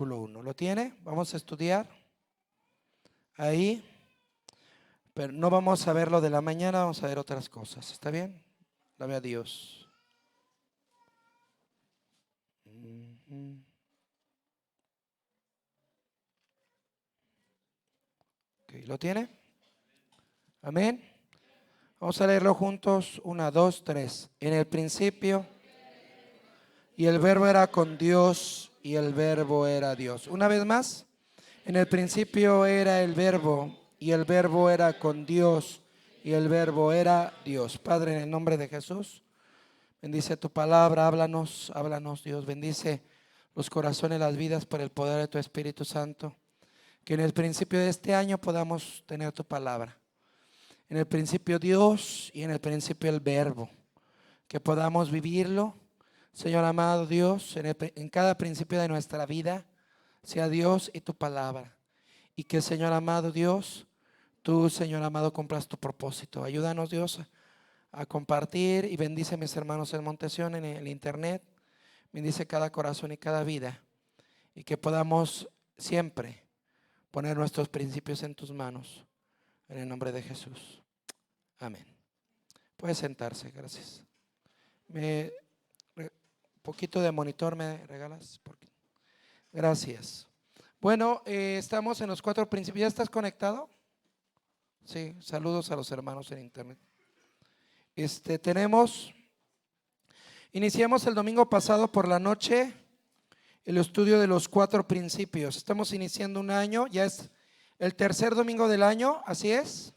versículo 1. ¿Lo tiene? Vamos a estudiar ahí, pero no vamos a ver lo de la mañana, vamos a ver otras cosas. ¿Está bien? Dame a Dios. Okay, ¿lo tiene? Amén. Vamos a leerlo juntos. 1, 2, 3. En el principio, y el verbo era con Dios, y el verbo era Dios. Una vez más. En el principio era el verbo, y el verbo era con Dios, y el verbo era Dios. Padre, en el nombre de Jesús, bendice tu palabra, háblanos, háblanos, Dios. Bendice los corazones, las vidas por el poder de tu Espíritu Santo. Que en el principio de este año podamos tener tu palabra. En el principio Dios y en el principio el verbo. Que podamos vivirlo, Señor amado Dios, en cada principio de nuestra vida, sea Dios y tu palabra. Y que, Señor amado Dios, tú, Señor amado, cumplas tu propósito. Ayúdanos, Dios, a compartir y bendice a mis hermanos en Montesión, en el internet. Bendice cada corazón y cada vida. Y que podamos siempre poner nuestros principios en tus manos. En el nombre de Jesús. Amén. Puede sentarse, gracias. Un poquito de monitor me regalas. Gracias. Bueno, estamos en los 4 principios. ¿Ya estás conectado? Sí, saludos a los hermanos en internet. Iniciamos el domingo pasado por la noche el estudio de los 4 principios. Estamos iniciando un año, ya es el tercer domingo del año, ¿así es?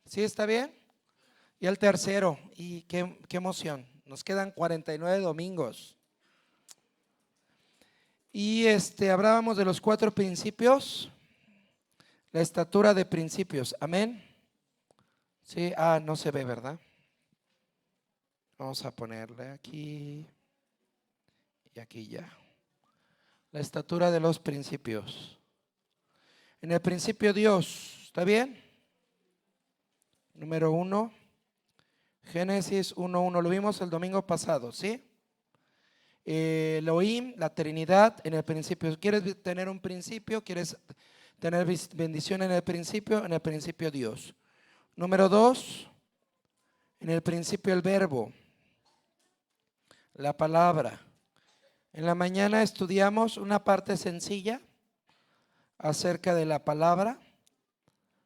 ¿Sí está bien? Y el tercero, y qué emoción, nos quedan 49 domingos. Y hablábamos de los 4 principios, la estatura de principios, amén. Sí, no se ve, ¿verdad? Vamos a ponerle aquí y aquí ya. La estatura de los principios. En el principio Dios, ¿está bien? Número 1, Génesis 1:1, lo vimos el domingo pasado, ¿sí? Elohim, la Trinidad en el principio. ¿Quieres tener un principio? ¿Quieres tener bendición en el principio Dios. Número 2, en el principio el verbo, la palabra. En la mañana estudiamos una parte sencilla acerca de la palabra,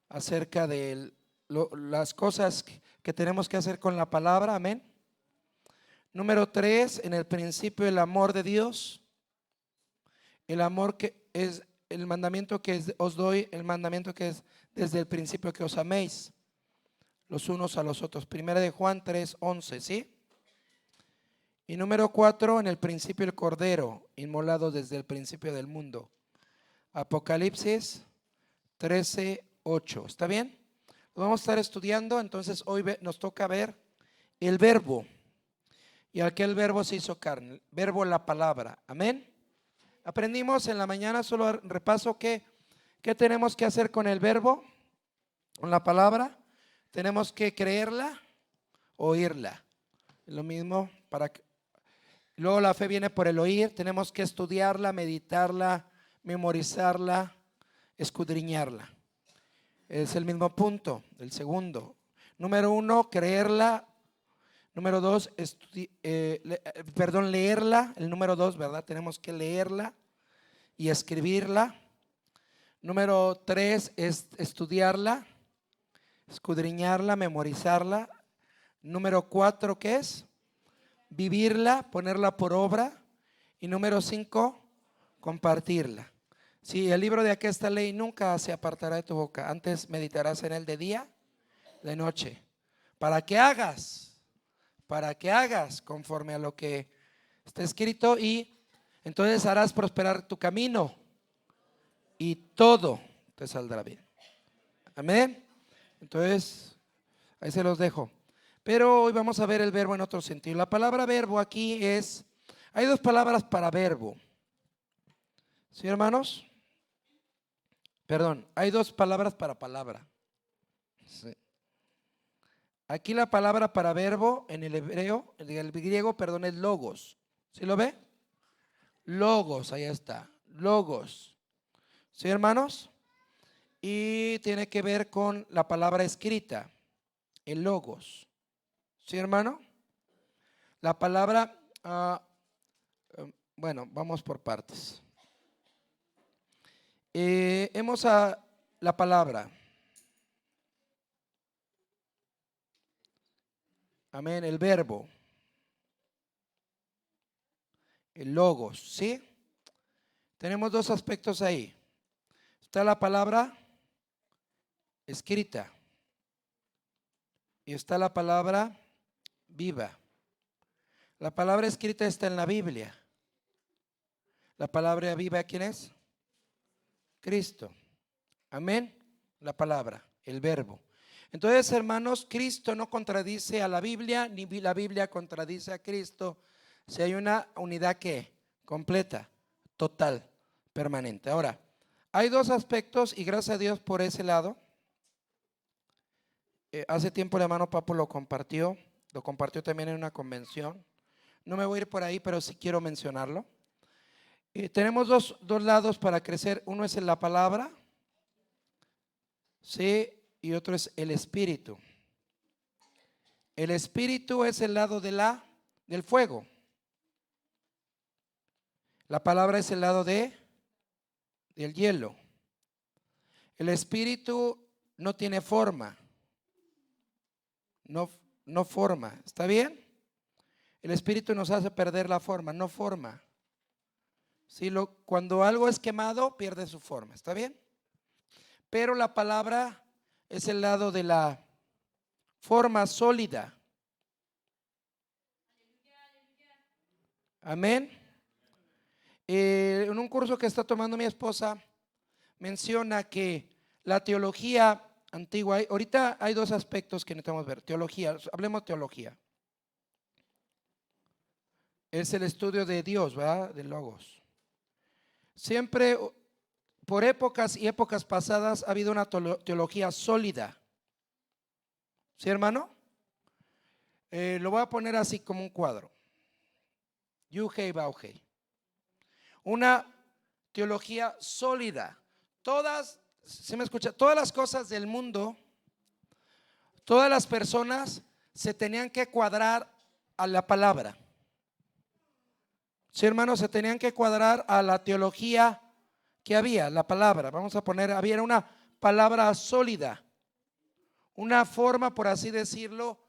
acerca de las cosas que tenemos que hacer con la palabra, amén. Número 3, en el principio el amor de Dios, el amor que es el mandamiento que os doy, el mandamiento que es desde el principio, que os améis los unos a los otros. Primera de Juan 3:11, ¿sí? Y número 4, en el principio el Cordero, inmolado desde el principio del mundo. Apocalipsis 13:8, ¿está bien? Lo vamos a estar estudiando, entonces hoy nos toca ver el verbo. Y aquel verbo se hizo carne, verbo, la palabra, amén. Aprendimos en la mañana, solo repaso qué tenemos que hacer con el verbo, con la palabra. Tenemos que creerla, oírla. Lo mismo para que luego la fe viene por el oír. Tenemos que estudiarla, meditarla, memorizarla, escudriñarla. Es el mismo punto, el segundo. Número 1, creerla. Número 2, leerla. El número 2, ¿verdad? Tenemos que leerla y escribirla. Número 3 es estudiarla, escudriñarla, memorizarla. Número 4, ¿qué es? Vivirla, ponerla por obra. Y número 5, compartirla. Sí, el libro de aquesta ley nunca se apartará de tu boca. Antes meditarás en él de día, de noche. Para que hagas conforme a lo que está escrito, y entonces harás prosperar tu camino y todo te saldrá bien. Amén. Entonces, ahí se los dejo. Pero hoy vamos a ver el verbo en otro sentido. La palabra verbo aquí hay 2 palabras para verbo. ¿Sí, hermanos? Perdón, hay 2 palabras para palabra. Sí. Aquí la palabra para verbo en el griego, es logos. ¿Sí lo ve? Logos, ahí está. logos. ¿Sí, hermanos? Y tiene que ver con la palabra escrita, el logos. ¿Sí, hermano? La palabra, bueno, vamos por partes. Hemos a la palabra. Amén, el verbo. El logos, ¿sí? Tenemos dos aspectos ahí. Está la palabra escrita y está la palabra viva. La palabra escrita está en la Biblia. La palabra viva, ¿quién es? Cristo. Amén. La palabra, el verbo. Entonces, hermanos, Cristo no contradice a la Biblia, ni la Biblia contradice a Cristo. Si hay una unidad que completa, total, permanente. Ahora, hay dos aspectos y gracias a Dios por ese lado. Hace tiempo el hermano Papo lo compartió también en una convención. No me voy a ir por ahí, pero sí quiero mencionarlo. Tenemos dos lados para crecer. Uno es en la palabra, sí, y otro es el espíritu. El espíritu es el lado del fuego. La palabra es el lado del hielo. El espíritu no tiene forma. No forma. ¿Está bien? El espíritu nos hace perder la forma, no forma. ¿Sí? Cuando algo es quemado, pierde su forma. ¿Está bien? Pero la palabra es el lado de la forma sólida. Amén. En un curso que está tomando mi esposa, menciona que la teología antigua, ahorita hay dos aspectos que necesitamos ver. Teología, hablemos teología. Es el estudio de Dios, ¿verdad? De logos. Siempre, por épocas y épocas pasadas, ha habido una teología sólida. ¿Sí, hermano? Lo voy a poner así como un cuadro. Yuhei Bauhei. Una teología sólida. Todas, ¿se me escucha? Todas las cosas del mundo, todas las personas se tenían que cuadrar a la palabra. Sí, hermanos, se tenían que cuadrar a la teología que había, la palabra. Vamos a poner, había una palabra sólida, una forma, por así decirlo,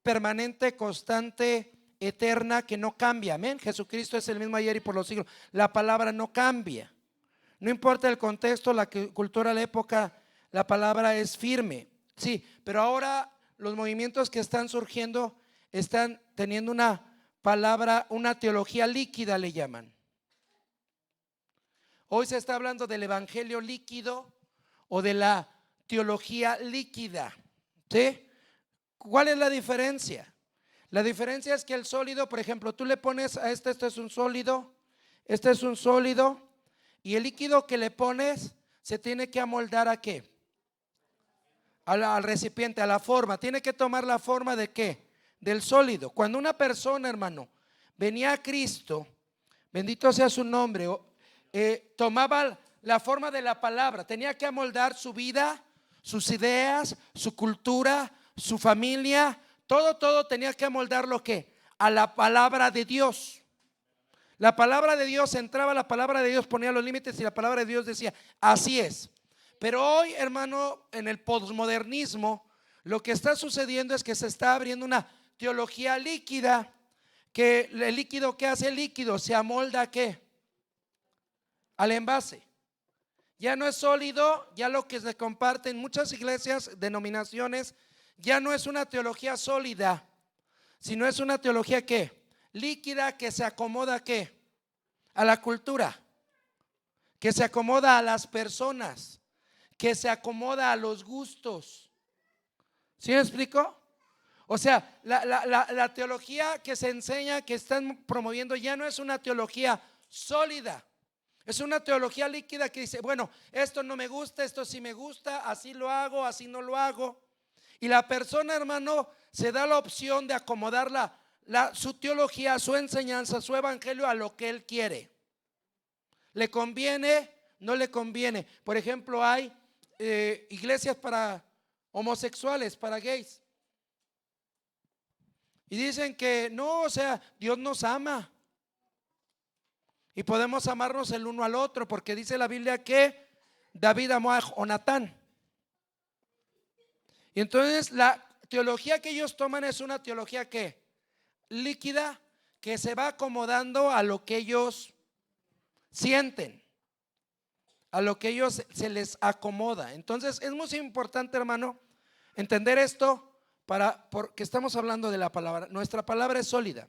permanente, constante, eterna, que no cambia. Amén. Jesucristo es el mismo ayer y por los siglos. La palabra no cambia. No importa el contexto, la cultura, la época, la palabra es firme. Sí, pero ahora los movimientos que están surgiendo están teniendo una palabra, una teología líquida le llaman. Hoy se está hablando del evangelio líquido o de la teología líquida. ¿Sí? ¿Cuál es la diferencia? La diferencia es que el sólido, por ejemplo, tú le pones a este es un sólido, este es un sólido, y el líquido que le pones se tiene que amoldar ¿a qué? Al recipiente, a la forma. Tiene que tomar la forma ¿de qué? Del sólido. Cuando una persona, hermano, venía a Cristo, bendito sea su nombre, tomaba la forma de la palabra, tenía que amoldar su vida, sus ideas, su cultura, su familia, todo tenía que amoldar lo que a la palabra de Dios. La palabra de Dios entraba, la palabra de Dios ponía los límites y la palabra de Dios decía, así es. Pero hoy, hermano, en el posmodernismo, lo que está sucediendo es que se está abriendo una teología líquida, que el líquido que hace el líquido se amolda ¿a qué? Al envase. Ya no es sólido, ya lo que se comparte en muchas iglesias, denominaciones, ya no es una teología sólida, sino es una teología ¿qué? Líquida, que se acomoda ¿a qué? A la cultura, que se acomoda a las personas, que se acomoda a los gustos. ¿Sí me explico? O sea, la teología que se enseña, que están promoviendo, ya no es una teología sólida. Es una teología líquida que dice, bueno, esto no me gusta, esto sí me gusta, así lo hago, así no lo hago. Y la persona, hermano, se da la opción de acomodar su teología, su enseñanza, su evangelio a lo que él quiere. ¿Le conviene? ¿No le conviene? Por ejemplo, hay iglesias para homosexuales, para gays. Y dicen que no, o sea, Dios nos ama. Y podemos amarnos el uno al otro, porque dice la Biblia que David amó a Jonatán. Y entonces la teología que ellos toman es una teología que líquida, que se va acomodando a lo que ellos sienten, a lo que ellos se les acomoda. Entonces es muy importante, hermano, entender esto porque estamos hablando de la palabra. Nuestra palabra es sólida.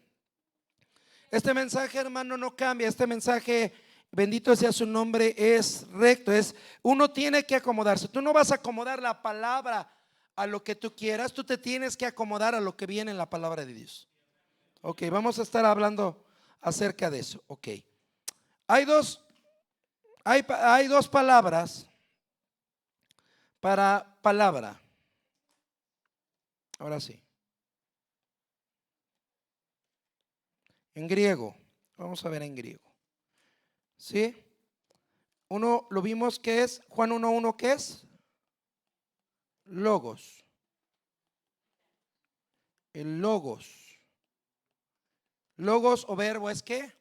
Este mensaje, hermano, no cambia. Este mensaje, bendito sea su nombre, es recto. Uno tiene que acomodarse. Tú no vas a acomodar la palabra a lo que tú quieras. Tú te tienes que acomodar a lo que viene en la palabra de Dios. Ok, vamos a estar hablando acerca de eso. Ok, hay dos palabras para palabra. Ahora sí. En griego, vamos a ver en griego. ¿Sí? Uno lo vimos que es, Juan 1:1, ¿qué es? Logos. El logos. Logos o verbo es ¿qué?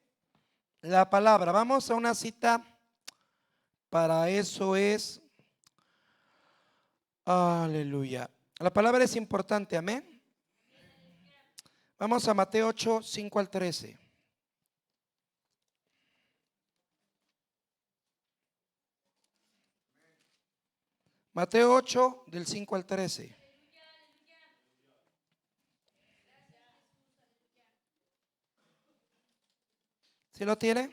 La palabra. Vamos a una cita. Para eso es, aleluya. La palabra es importante, amén. Vamos a Mateo 8, 5 al 13. Mateo 8, del 5 al 13. ¿Sí lo tiene?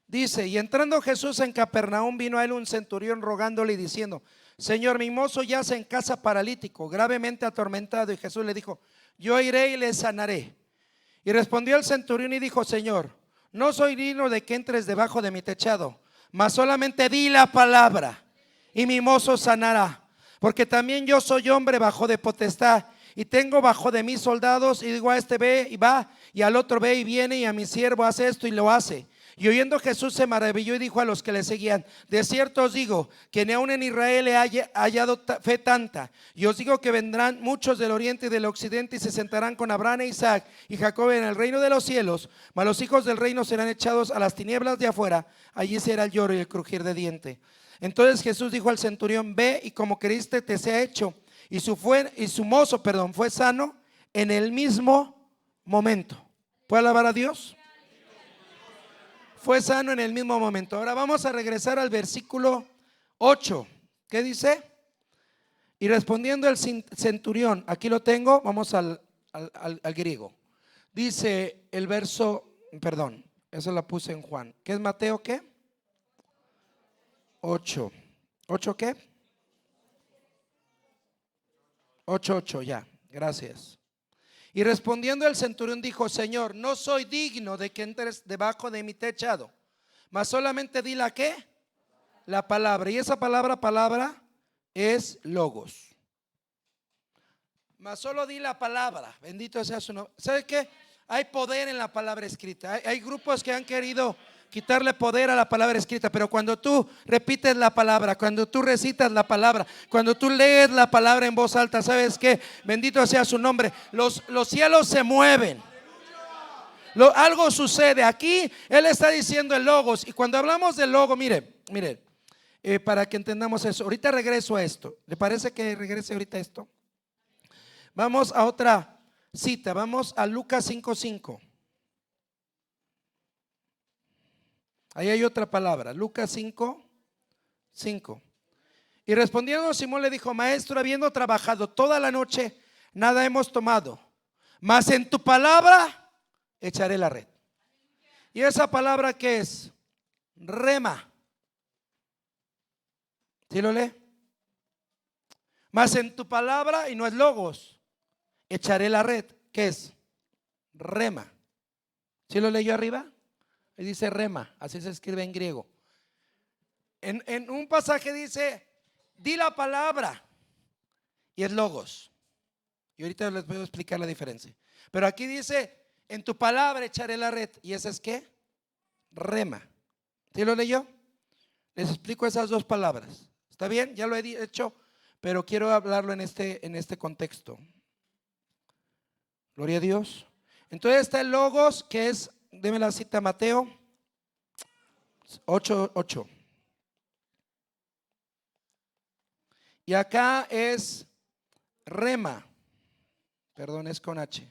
Dice: y entrando Jesús en Capernaum, vino a él un centurión rogándole y diciendo: Señor, mi mozo yace en casa paralítico, gravemente atormentado. Y Jesús le dijo: yo iré y le sanaré. Y respondió el centurión y dijo: Señor, no soy digno de que entres debajo de mi techado, mas solamente di la palabra y mi mozo sanará. Porque también yo soy hombre bajo de potestad, y tengo bajo de mí soldados, y digo a este ve y va, y al otro ve y viene, y a mi siervo hace esto y lo hace. Y oyendo Jesús se maravilló y dijo a los que le seguían: de cierto os digo que ni aun en Israel he hallado fe tanta. Y os digo que vendrán muchos del oriente y del occidente y se sentarán con Abraham e Isaac y Jacob en el reino de los cielos, mas los hijos del reino serán echados a las tinieblas de afuera. Allí será el lloro y el crujir de diente. Entonces Jesús dijo al centurión: ve y como creíste te sea hecho. Y su mozo fue sano en el mismo momento. ¿Puede alabar a Dios? Fue sano en el mismo momento. Ahora vamos a regresar al versículo 8. ¿Qué dice? Y respondiendo el centurión, aquí lo tengo, vamos al griego. Dice el verso, perdón, eso la puse en Juan. ¿Qué es Mateo qué? 8. ¿8 qué? 8:8, ya, gracias. Y respondiendo el centurión dijo: Señor, no soy digno de que entres debajo de mi techado, mas solamente di la ¿qué? La palabra. Y esa palabra es logos. Mas solo di la palabra. Bendito sea su nombre. ¿Sabe qué? Hay poder en la palabra escrita. Hay grupos que han querido quitarle poder a la palabra escrita, pero cuando tú repites la palabra, cuando tú recitas la palabra, cuando tú lees la palabra en voz alta, ¿sabes qué? Bendito sea su nombre. Los cielos se mueven. Algo sucede. Aquí él está diciendo el logos. Y cuando hablamos del logo, mire, para que entendamos eso, ahorita regreso a esto. ¿Le parece que regrese ahorita a esto? Vamos a otra cita. Vamos a Lucas 5:5. Ahí hay otra palabra, Lucas 5:5. Y respondiendo Simón le dijo: Maestro, habiendo trabajado toda la noche, nada hemos tomado, mas en tu palabra echaré la red. ¿Y esa palabra qué es? Rema. ¿Sí lo lee? Mas en tu palabra, y no es logos, echaré la red. ¿Qué es? Rema. ¿Sí lo leyó arriba? Y dice rema, así se escribe en griego. En un pasaje dice: di la palabra, y es logos. Y ahorita les voy a explicar la diferencia. Pero aquí dice: en tu palabra echaré la red. ¿Y esa es qué? Rema. ¿Sí lo leyó? Les explico esas dos palabras. ¿Está bien? Ya lo he hecho, pero quiero hablarlo en este contexto. Gloria a Dios. Entonces está el logos, que es, deme la cita, Mateo 8:8. Y acá es rema. Perdón, es con H.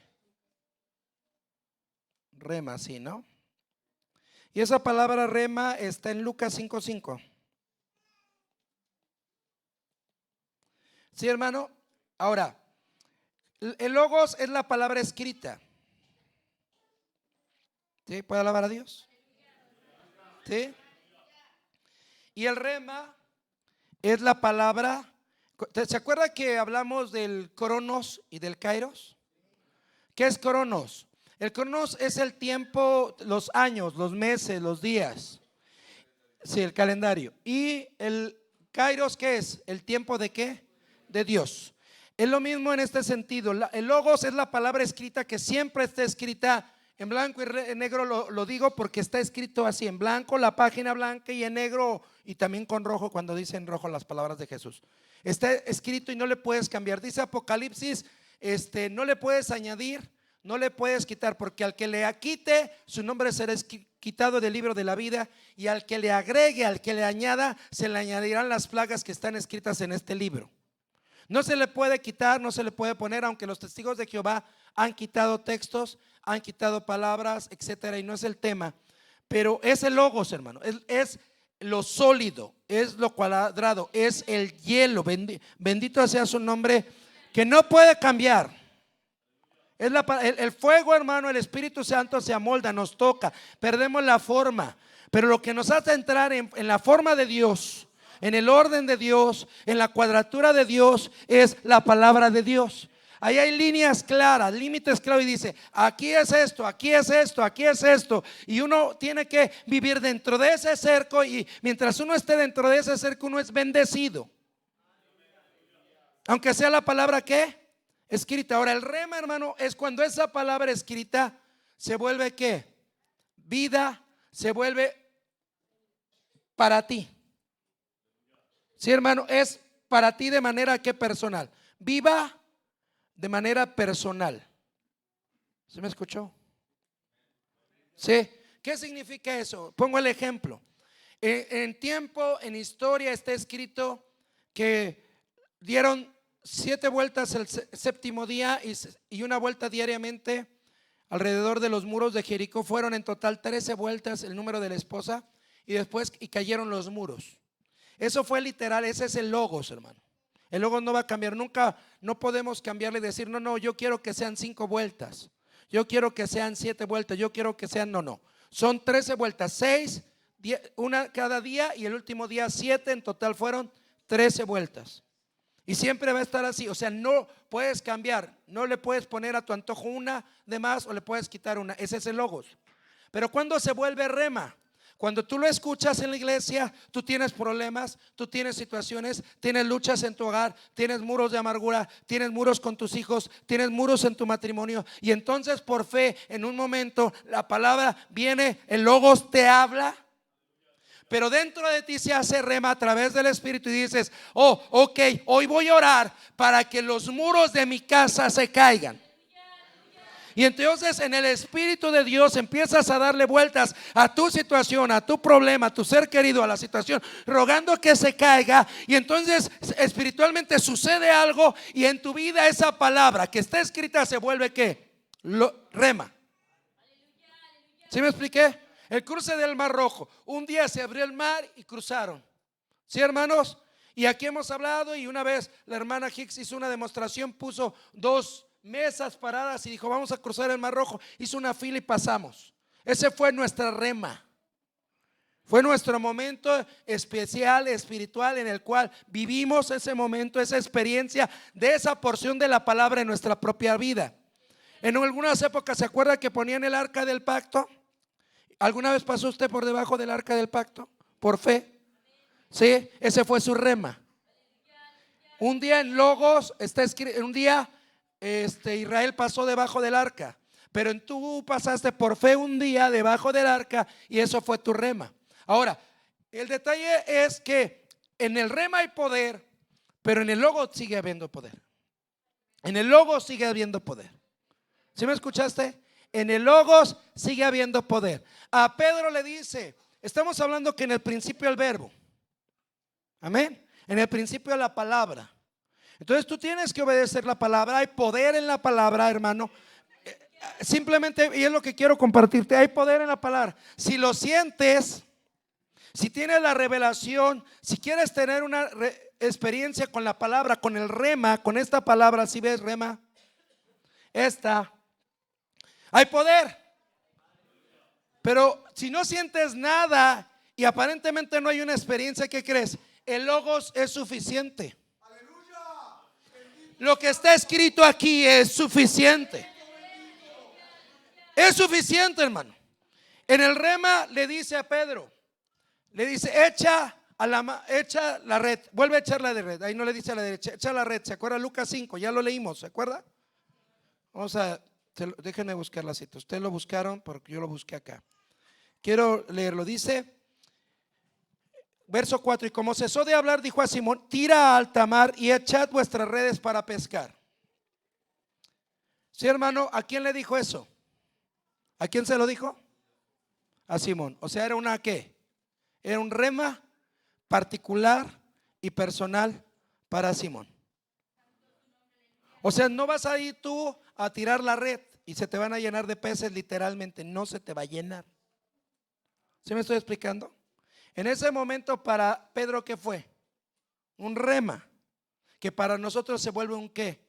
Rema, sí, ¿no? Y esa palabra rema está en Lucas 5:5. Sí, hermano. Ahora, el logos es la palabra escrita. ¿Sí? ¿Puede alabar a Dios? ¿Sí? Y el rema es la palabra. ¿Se acuerda que hablamos del cronos y del kairos? ¿Qué es cronos? El cronos es el tiempo, los años, los meses, los días. Sí, el calendario. Y el kairos, ¿qué es? ¿El tiempo de qué? De Dios. Es lo mismo en este sentido. El logos es la palabra escrita que siempre está escrita en blanco y en negro. Lo digo porque está escrito así, en blanco la página blanca y en negro, y también con rojo cuando dicen rojo las palabras de Jesús. Está escrito y no le puedes cambiar. Dice Apocalipsis, no le puedes añadir, no le puedes quitar, porque al que le quite, su nombre será quitado del libro de la vida, y al que le agregue, al que le añada, se le añadirán las plagas que están escritas en este libro. No se le puede quitar, no se le puede poner, aunque los testigos de Jehová han quitado textos, han quitado palabras, etcétera, y no es el tema. Pero es el logos, hermano, es lo sólido, es lo cuadrado, es el hielo, bendito sea su nombre, que no puede cambiar. Es el fuego, hermano, el Espíritu Santo se amolda, nos toca, perdemos la forma, pero lo que nos hace entrar en la forma de Dios, en el orden de Dios, en la cuadratura de Dios, es la palabra de Dios. Ahí hay líneas claras, límites claros, y dice, aquí es esto, aquí es esto, aquí es esto. Y uno tiene que vivir dentro de ese cerco, y mientras uno esté dentro de ese cerco, uno es bendecido. Aunque sea la palabra ¿qué? Escrita. Ahora el rema, hermano, es cuando esa palabra escrita se vuelve ¿qué? Vida, se vuelve para ti. Sí, hermano, es para ti de manera que personal. Viva de manera personal. ¿Se me escuchó? Sí. ¿Qué significa eso? Pongo el ejemplo. En tiempo, en historia está escrito que dieron 7 vueltas el séptimo día y una vuelta diariamente alrededor de los muros de Jericó. Fueron en total 13 vueltas el número de la esposa, y después cayeron los muros. Eso fue literal, ese es el logos, hermano. El logos no va a cambiar nunca. No podemos cambiarle y decir, no, yo quiero que sean 5 vueltas, yo quiero que sean 7 vueltas, yo quiero que sean, no. Son 13 vueltas, 6, una cada día, y el último día 7, en total fueron 13 vueltas. Y siempre va a estar así, o sea, no puedes cambiar, no le puedes poner a tu antojo una de más o le puedes quitar una. Ese es el logos. Pero cuando se vuelve rema, cuando tú lo escuchas en la iglesia, tú tienes problemas, tú tienes situaciones, tienes luchas en tu hogar, tienes muros de amargura, tienes muros con tus hijos, tienes muros en tu matrimonio, y entonces por fe en un momento la palabra viene, el logos te habla, pero dentro de ti se hace rema a través del Espíritu, y dices, ok, hoy voy a orar para que los muros de mi casa se caigan. Y entonces en el Espíritu de Dios empiezas a darle vueltas a tu situación, a tu problema, a tu ser querido, a la situación, rogando que se caiga. Y entonces espiritualmente sucede algo, y en tu vida esa palabra que está escrita se vuelve ¿qué? Rema. ¿Sí me expliqué? El cruce del Mar Rojo. Un día se abrió el mar y cruzaron. ¿Sí, hermanos? Y aquí hemos hablado, y una vez la hermana Hicks hizo una demostración, puso 2 mesas paradas y dijo, vamos a cruzar el Mar Rojo. Hizo una fila y pasamos. Ese fue nuestra rema. Fue nuestro momento especial, espiritual, en el cual vivimos ese momento, esa experiencia de esa porción de la palabra en nuestra propia vida. En algunas épocas, ¿se acuerda que ponían el arca del pacto? ¿Alguna vez pasó usted por debajo del arca del pacto? Por fe. Sí, ese fue su rema. Un día en Logos está escrito, un día Israel pasó debajo del arca, pero tú pasaste por fe un día debajo del arca, y eso fue tu rema. Ahora, el detalle es que en el rema hay poder, pero en el logo sigue habiendo poder. En el logos sigue habiendo poder. ¿Sí me escuchaste? En el logos sigue habiendo poder. A Pedro le dice, estamos hablando que en el principio el verbo. Amén. En el principio la palabra. Entonces tú tienes que obedecer la palabra. Hay poder en la palabra, hermano. Simplemente, y es lo que quiero compartirte, hay poder en la palabra. Si lo sientes, si tienes la revelación, si quieres tener una experiencia con la palabra, con el rema, con esta palabra, si ves rema, hay poder. Pero si no sientes nada y aparentemente no hay una experiencia, ¿qué crees? El logos es suficiente. Lo que está escrito aquí es suficiente. Es suficiente, hermano. En el rema le dice a Pedro, le dice, echa la red, vuelve a echar la de red. Ahí no le dice a la derecha, echa la red. ¿Se acuerda? Lucas 5, ya lo leímos, ¿se acuerda? Vamos a, déjenme buscar la cita. Ustedes lo buscaron porque yo lo busqué acá. Quiero leerlo. Dice, verso 4, y como cesó de hablar, dijo a Simón, tira a alta mar y echad vuestras redes para pescar. Sí, hermano, ¿a quién le dijo eso? ¿A quién se lo dijo? A Simón. O sea, era una ¿qué? Era un rema particular y personal para Simón. O sea, no vas a ir tú a tirar la red y se te van a llenar de peces, literalmente, no se te va a llenar. ¿Sí me estoy explicando? En ese momento para Pedro, ¿qué fue? Un rema, que para nosotros se vuelve un ¿qué?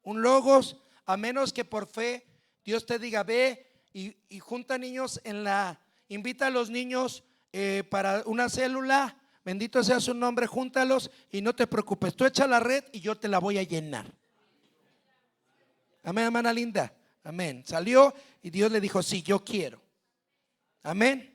Un logos, a menos que por fe Dios te diga, ve y junta niños invita a los niños para una célula, bendito sea su nombre, júntalos y no te preocupes, tú echa la red y yo te la voy a llenar. Amén, hermana linda. Amén. Salió y Dios le dijo, sí, yo quiero. Amén.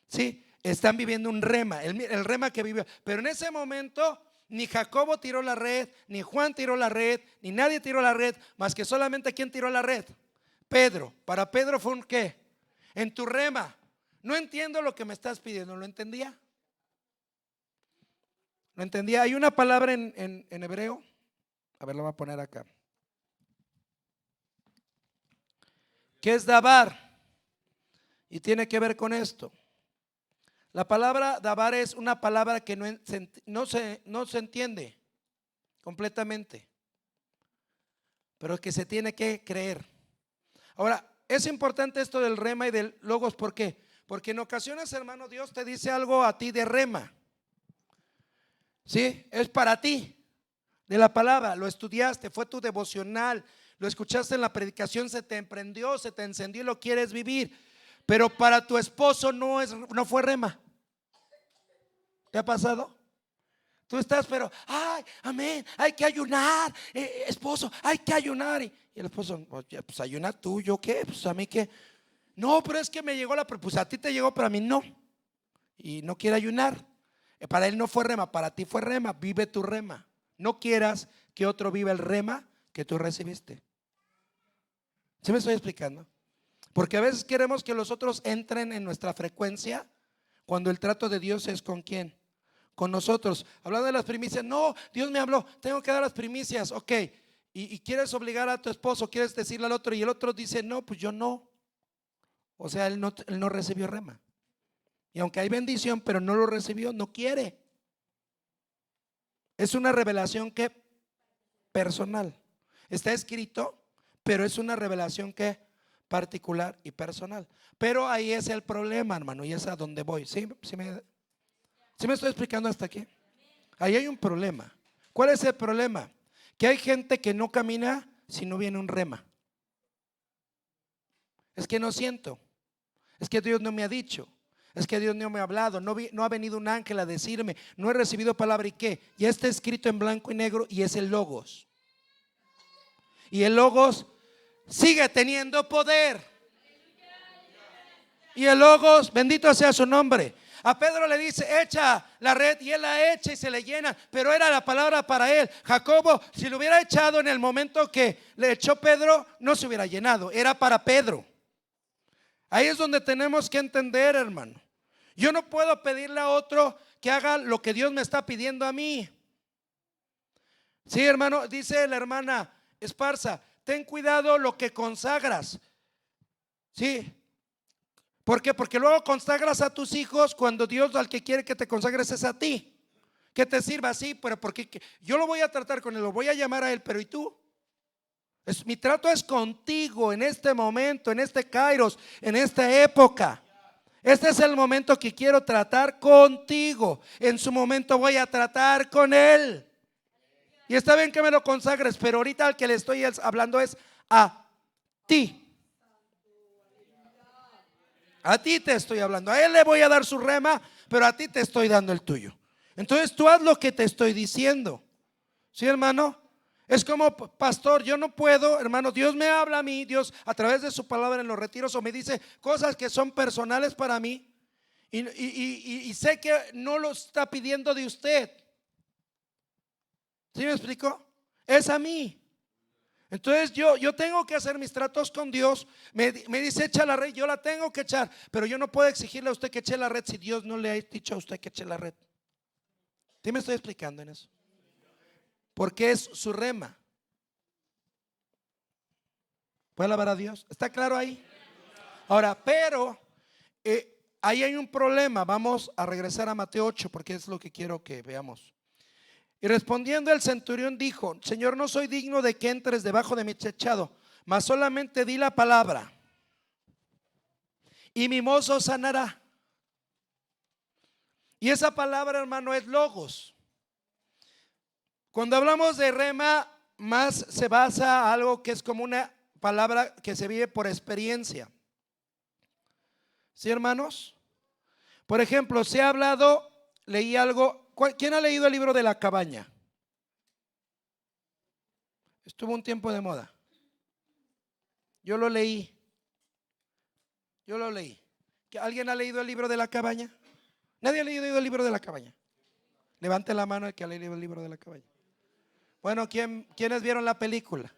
Sí, están viviendo un rema, el rema que vivió. Pero en ese momento ni Jacobo tiró la red, ni Juan tiró la red, ni nadie tiró la red, más que solamente ¿quién tiró la red? Pedro. Para Pedro fue un ¿qué? En tu rema. No entiendo lo que me estás pidiendo. ¿Lo entendía? ¿Lo entendía? Hay una palabra en hebreo. A ver, lo voy a poner acá. ¿Qué es dabar? Y tiene que ver con esto. La palabra dabar es una palabra que no se entiende completamente, pero que se tiene que creer. Ahora, es importante esto del rema y del logos. ¿Por qué? Porque en ocasiones, hermano, Dios te dice algo a ti de rema. ¿Sí? Es para ti, de la palabra. Lo estudiaste, fue tu devocional, lo escuchaste en la predicación, se te emprendió, se te encendió y lo quieres vivir. Pero para tu esposo no fue rema. ¿Te ha pasado? Tú estás, pero, ay, amén, hay que ayunar, esposo, hay que ayunar. Y el esposo, pues ayuna tú, ¿yo qué? Pues a mí qué. No, pero es que me llegó pues a ti te llegó, pero a mí no. Y no quiere ayunar. Para él no fue rema, para ti fue rema. Vive tu rema. No quieras que otro viva el rema que tú recibiste. ¿Sí me estoy explicando? Porque a veces queremos que los otros entren en nuestra frecuencia cuando el trato de Dios es ¿con quién? Con nosotros. Hablando de las primicias, no, Dios me habló, tengo que dar las primicias, ok. Y quieres obligar a tu esposo, quieres decirle al otro y el otro dice, no, pues yo no. O sea, él no recibió rema. Y aunque hay bendición, pero no lo recibió, no quiere. Es una revelación que personal. Está escrito, pero es una revelación que particular y personal. Pero ahí es el problema, hermano, y es a donde voy. ¿Sí me estoy explicando hasta aquí? Ahí hay un problema. ¿Cuál es el problema? Que hay gente que no camina si no viene un rema. Es que no siento. Es que Dios no me ha dicho. Es que Dios no me ha hablado. No ha venido un ángel a decirme. No he recibido palabra. ¿Y qué? Ya está escrito en blanco y negro y es el logos. Y el logos sigue teniendo poder. Y el logos, bendito sea su nombre. A Pedro le dice, echa la red, y él la echa y se le llena, pero era la palabra para él. Jacobo, si lo hubiera echado en el momento que le echó Pedro, no se hubiera llenado, era para Pedro. Ahí es donde tenemos que entender, hermano. Yo no puedo pedirle a otro que haga lo que Dios me está pidiendo a mí. Sí, hermano, dice la hermana Esparza, ten cuidado lo que consagras. Sí. ¿Por qué? Porque luego consagras a tus hijos cuando Dios al que quiere que te consagres es a ti. Que te sirva así, pero porque yo lo voy a tratar con él, lo voy a llamar a él, pero ¿y tú? Mi trato es contigo en este momento, en este Kairos, en esta época. Este es el momento que quiero tratar contigo. En su momento voy a tratar con él. Y está bien que me lo consagres, pero ahorita al que le estoy hablando es a ti. A ti te estoy hablando. A él le voy a dar su rema, pero a ti te estoy dando el tuyo. Entonces tú haz lo que te estoy diciendo. ¿Sí, hermano? Es como, pastor, yo no puedo, hermano, Dios me habla a mí, Dios a través de su palabra en los retiros o me dice cosas que son personales para mí y sé que no lo está pidiendo de usted. ¿Sí me explico? Es a mí. Entonces yo tengo que hacer mis tratos con Dios. Me dice echa la red, yo la tengo que echar, pero yo no puedo exigirle a usted que eche la red si Dios no le ha dicho a usted que eche la red. ¿Sí me estoy explicando en eso? Porque es su rema. ¿Puede alabar a Dios? ¿Está claro ahí? Ahora, pero ahí hay un problema. Vamos a regresar a Mateo 8 porque es lo que quiero que veamos. Y respondiendo el centurión dijo: Señor, no soy digno de que entres debajo de mi techado, mas solamente di la palabra y mi mozo sanará. Y esa palabra, hermano, es logos. Cuando hablamos de rema, más se basa algo que es como una palabra que se vive por experiencia. ¿Sí, hermanos? Por ejemplo, se ha hablado, leí algo. ¿Quién ha leído el libro de la cabaña? Estuvo un tiempo de moda. Yo lo leí. ¿Alguien ha leído el libro de la cabaña? ¿Nadie ha leído el libro de la cabaña? Levante la mano el que ha leído el libro de la cabaña. Bueno, ¿quiénes vieron la película?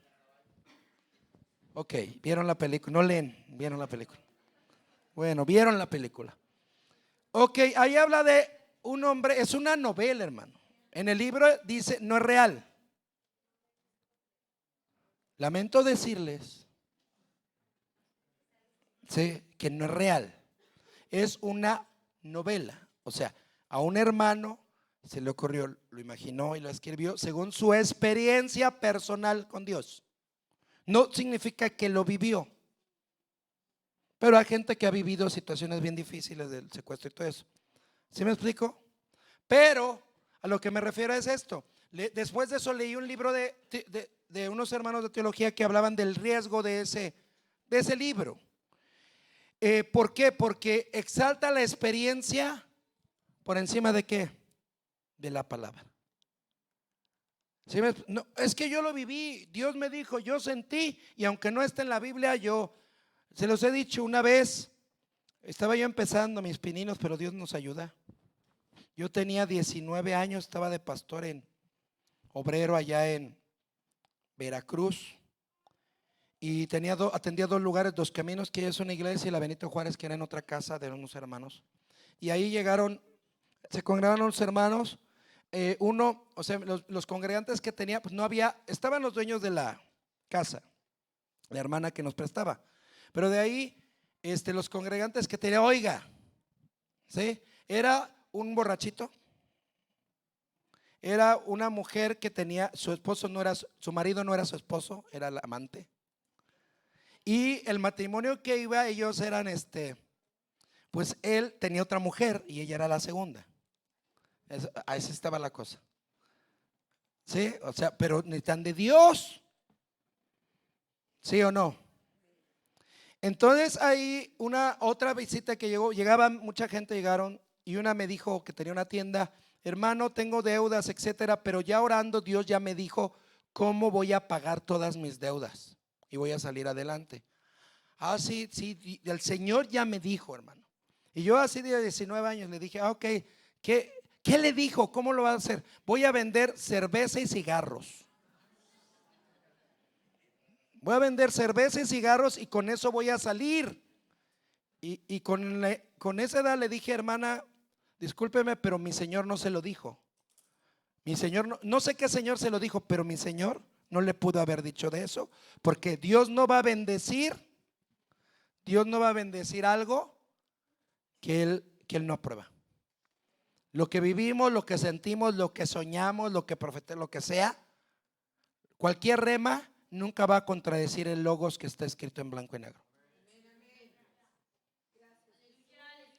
Ok, vieron la película. No leen, vieron la película. Bueno, vieron la película. Ok, ahí habla de un hombre, es una novela, hermano. En el libro dice, no es real. Lamento decirles, sí, que no es real. Es una novela. O sea, a un hermano se le ocurrió, lo imaginó y lo escribió según su experiencia personal con Dios. No significa que lo vivió, pero hay gente que ha vivido situaciones bien difíciles del secuestro y todo eso. ¿Sí me explico? Pero a lo que me refiero es esto. Después de eso leí un libro de unos hermanos de teología que hablaban del riesgo de ese libro. ¿Por qué? Porque exalta la experiencia por encima de ¿qué? De la palabra. ¿Sí? No, es que yo lo viví, Dios me dijo, yo sentí, y aunque no esté en la Biblia, yo se los he dicho una vez. Estaba yo empezando mis pininos, pero Dios nos ayuda. Yo tenía 19 años, estaba de pastor en obrero allá en Veracruz y atendía 2 lugares, 2 caminos, que es una iglesia, y la Benito Juárez, que era en otra casa de unos hermanos. Y ahí se congregaron los hermanos. O sea, los congregantes que tenía, pues no había, estaban los dueños de la casa, la hermana que nos prestaba, pero de ahí, los congregantes que tenía, oiga, ¿sí? Era un borrachito, era una mujer que tenía, su marido no era su esposo, era el amante. Y el matrimonio que iba, ellos eran pues él tenía otra mujer y ella era la segunda. Ahí estaba la cosa. ¿Sí? O sea, pero necesitan de Dios. ¿Sí o no? Entonces ahí otra visita que mucha gente llegaron y una me dijo que tenía una tienda, hermano, tengo deudas, etcétera, pero ya orando Dios ya me dijo cómo voy a pagar todas mis deudas y voy a salir adelante. Sí, el Señor ya me dijo, hermano. Y yo así de 19 años le dije, ok, ¿qué le dijo? ¿Cómo lo va a hacer? Voy a vender cerveza y cigarros. Voy a vender cerveza y cigarros y con eso voy a salir. Y con esa edad le dije, hermana, discúlpeme, pero mi Señor no se lo dijo. Mi Señor, no sé qué Señor se lo dijo, pero mi Señor no le pudo haber dicho de eso, porque Dios no va a bendecir algo que Él no aprueba. Lo que vivimos, lo que sentimos, lo que soñamos, lo que profetamos, lo que sea, cualquier rema nunca va a contradecir el logos que está escrito en blanco y negro.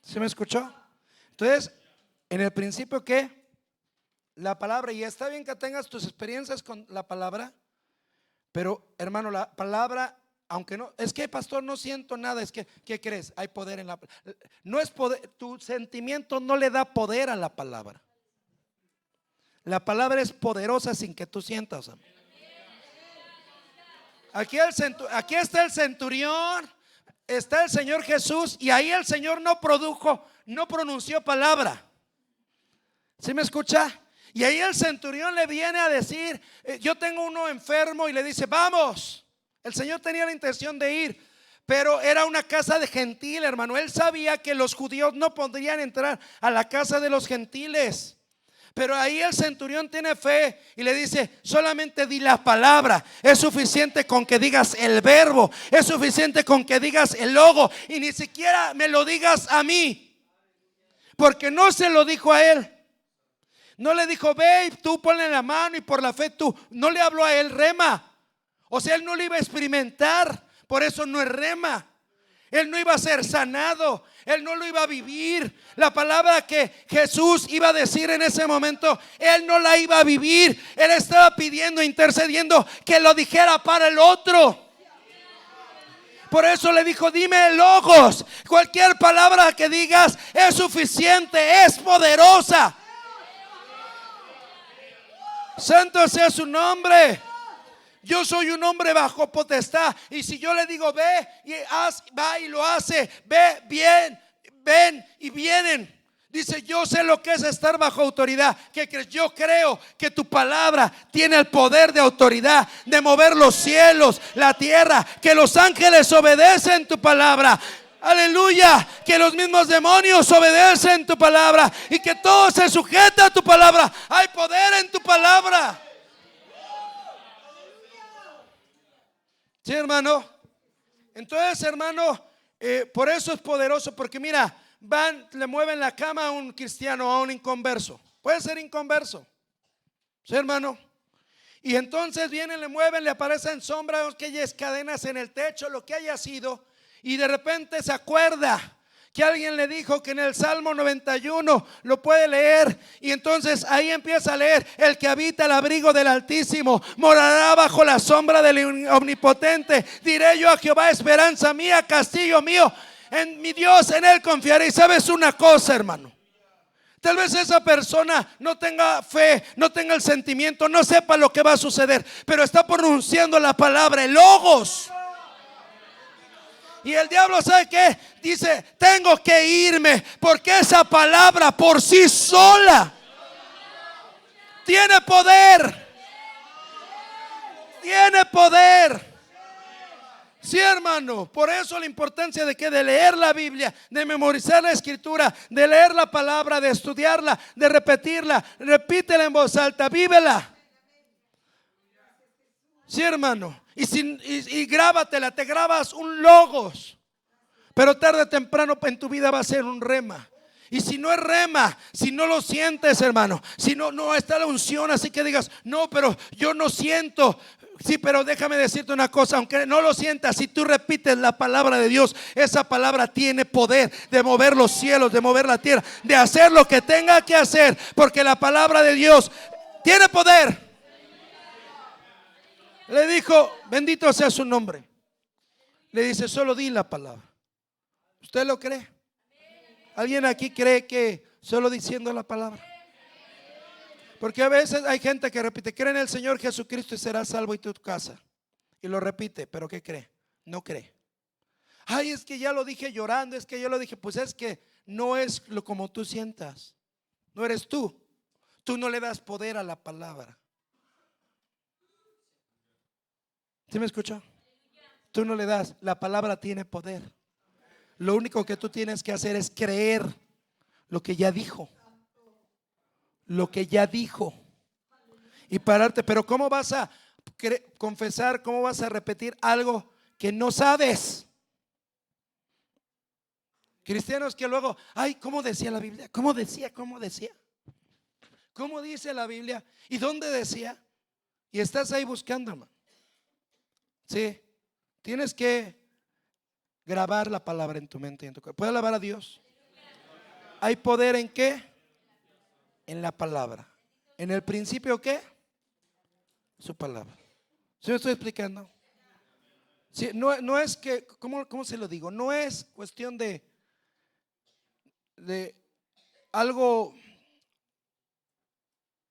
¿Sí me escuchó? Entonces, en el principio, ¿qué? La palabra, y está bien que tengas tus experiencias con la palabra, pero hermano, la palabra, aunque no, es que pastor, no siento nada, es que, ¿qué crees? Hay poder en la, no es poder, tu sentimiento no le da poder a la palabra. La palabra es poderosa sin que tú sientas. Aquí está el centurión, está el Señor Jesús, y ahí el Señor no pronunció palabra. ¿Sí me escucha? Y ahí el centurión le viene a decir, yo tengo uno enfermo, y le dice, vamos. El Señor tenía la intención de ir, pero era una casa de gentil, hermano. Él sabía que los judíos no podrían entrar a la casa de los gentiles. Pero ahí el centurión tiene fe y le dice, solamente di la palabra. Es suficiente con que digas el verbo, es suficiente con que digas el logo, y ni siquiera me lo digas a mí, porque no se lo dijo a él. No le dijo, ve y tú ponle la mano y por la fe tú. No le habló a él rema. O sea, él no lo iba a experimentar. Por eso no es rema. Él no iba a ser sanado. Él no lo iba a vivir. La palabra que Jesús iba a decir en ese momento, él no la iba a vivir. Él estaba pidiendo, intercediendo que lo dijera para el otro. Por eso le dijo, dime logos. Cualquier palabra que digas es suficiente, es poderosa. Santo sea su nombre. Yo soy un hombre bajo potestad, y si yo le digo ve y va y lo hace, ve, bien, ven y vienen. Dice, yo sé lo que es estar bajo autoridad. ¿Qué crees? Yo creo que tu palabra tiene el poder de autoridad de mover los cielos, la tierra, que los ángeles obedecen tu palabra. Aleluya, que los mismos demonios obedecen tu palabra y que todo se sujeta a tu palabra. Hay poder en tu palabra. Sí, hermano. Entonces, hermano, por eso es poderoso, porque mira, le mueven la cama a un cristiano, a un inconverso. Puede ser inconverso. Sí, hermano. Y entonces vienen, le mueven, le aparecen sombras, aquellas cadenas en el techo, lo que haya sido. Y de repente se acuerda que alguien le dijo que en el Salmo 91 lo puede leer. Y entonces ahí empieza a leer: el que habita el abrigo del Altísimo morará bajo la sombra del Omnipotente. Diré yo a Jehová, esperanza mía, castillo mío, en mi Dios, en él confiaré. Y sabes una cosa, hermano, tal vez esa persona no tenga fe, no tenga el sentimiento, no sepa lo que va a suceder, pero está pronunciando la palabra, el logos. Y el diablo, ¿sabe qué? Dice, tengo que irme, porque esa palabra por sí sola tiene poder. Tiene poder. Sí, hermano, por eso la importancia de que de leer la Biblia, de memorizar la escritura, de leer la palabra, de estudiarla, de repetirla, repítela en voz alta, vívela. Sí, hermano, y grábatela, te grabas un logos, pero tarde o temprano en tu vida va a ser un rema. Y si no es rema, si no lo sientes, hermano, si no está la unción, así que digas, no, pero yo no siento. Sí, pero déjame decirte una cosa, aunque no lo sientas, si tú repites la palabra de Dios, esa palabra tiene poder de mover los cielos, de mover la tierra, de hacer lo que tenga que hacer, porque la palabra de Dios tiene poder. Le dijo, bendito sea su nombre. Le dice, solo di la palabra. ¿Usted lo cree? ¿Alguien aquí cree que solo diciendo la palabra? Porque a veces hay gente que repite, cree en el Señor Jesucristo y serás salvo y tu casa. Y lo repite, pero ¿qué cree? No cree. Ay, es que ya lo dije llorando, es que yo lo dije. Pues es que no es lo como tú sientas. No eres tú. Tú no le das poder a la palabra. ¿Sí me escuchó? Tú no le das. La palabra tiene poder. Lo único que tú tienes que hacer es creer lo que ya dijo. Lo que ya dijo. Y pararte. Pero ¿cómo vas a confesar? ¿Cómo vas a repetir algo que no sabes? Cristianos que luego, ay, ¿cómo decía la Biblia? ¿Cómo decía? ¿Cómo decía? ¿Cómo dice la Biblia? ¿Y dónde decía? Y estás ahí buscando, hermano. Sí, tienes que grabar la palabra en tu mente y en tu corazón. ¿Puedes alabar a Dios? ¿Hay poder en qué? En la palabra. ¿En el principio qué? Su palabra. ¿Sí me estoy explicando? Sí, no es que, ¿cómo se lo digo? No es cuestión de algo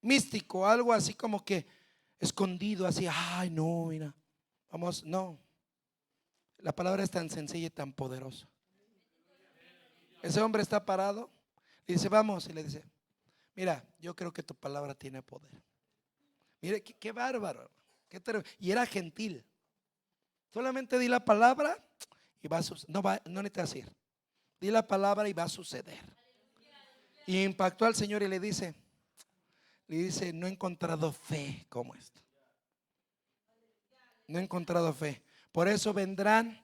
místico, algo así como que escondido, así, ay, no, mira, vamos, no. La palabra es tan sencilla y tan poderosa. Ese hombre está parado y dice, vamos, y le dice, mira, yo creo que tu palabra tiene poder. Mire, qué bárbaro, y era gentil. Solamente di la palabra y va a suceder. No necesitas ir. Di la palabra y va a suceder. Y impactó al Señor y le dice, no he encontrado fe como esta. No he encontrado fe. Por eso vendrán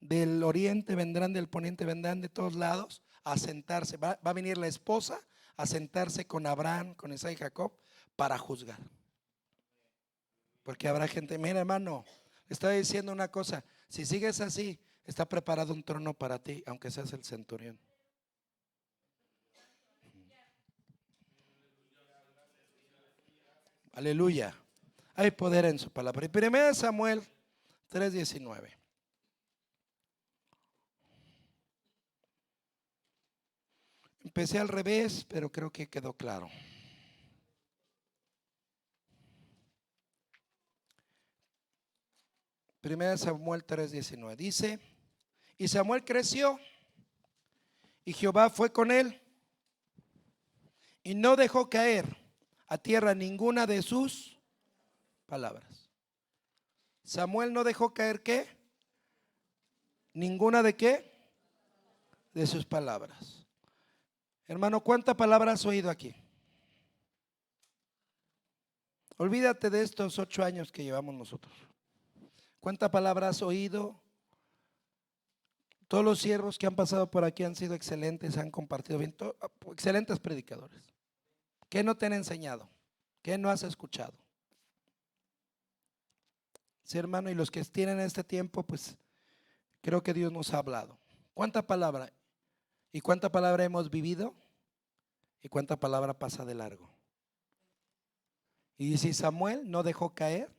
del oriente, vendrán del poniente, vendrán de todos lados a sentarse. Va a venir la esposa a sentarse con Abraham, con Isaac y Jacob para juzgar. Porque habrá gente, mira hermano, le estaba diciendo una cosa, si sigues así, está preparado un trono para ti, aunque seas el centurión. Aleluya. Hay poder en su palabra. Y 1 Samuel 3:19. Empecé al revés, pero creo que quedó claro. Primera Samuel 3:19 dice, y Samuel creció y Jehová fue con él y no dejó caer a tierra ninguna de sus palabras. Samuel no dejó caer ¿qué? Ninguna de qué? De sus palabras. Hermano, ¿cuántas palabras has oído aquí? Olvídate de estos 8 años que llevamos nosotros. ¿Cuántas palabras has oído? Todos los siervos que han pasado por aquí han sido excelentes, han compartido bien, excelentes predicadores. ¿Qué no te han enseñado? ¿Qué no has escuchado? Sí, hermano, y los que tienen este tiempo, pues creo que Dios nos ha hablado. ¿Cuánta palabra? ¿Y cuánta palabra hemos vivido? ¿Y cuánta palabra pasa de largo? Y si Samuel no dejó caer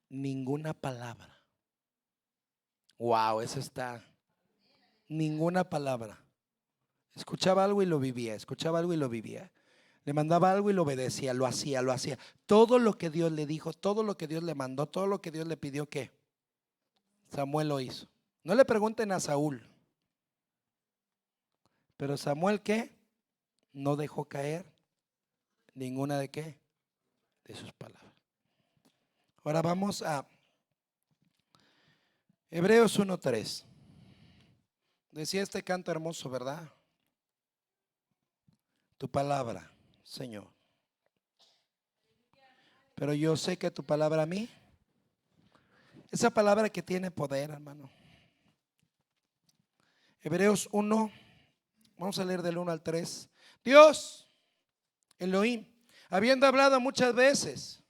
ninguna palabra. Wow, eso está. Ninguna palabra. Escuchaba algo y lo vivía, escuchaba algo y lo vivía. Le mandaba algo y lo obedecía, lo hacía, lo hacía. Todo lo que Dios le dijo, todo lo que Dios le mandó, todo lo que Dios le pidió, ¿qué? Samuel lo hizo. No le pregunten a Saúl. Pero Samuel, ¿qué? No dejó caer ninguna de qué? De sus palabras. Ahora vamos a Hebreos 1:3. Decía este canto hermoso, ¿verdad? Tu palabra, Señor. Pero yo sé que tu palabra a mí, esa palabra que tiene poder, hermano. Hebreos 1, vamos a leer del 1 al 3. Dios, Elohim, habiendo hablado muchas veces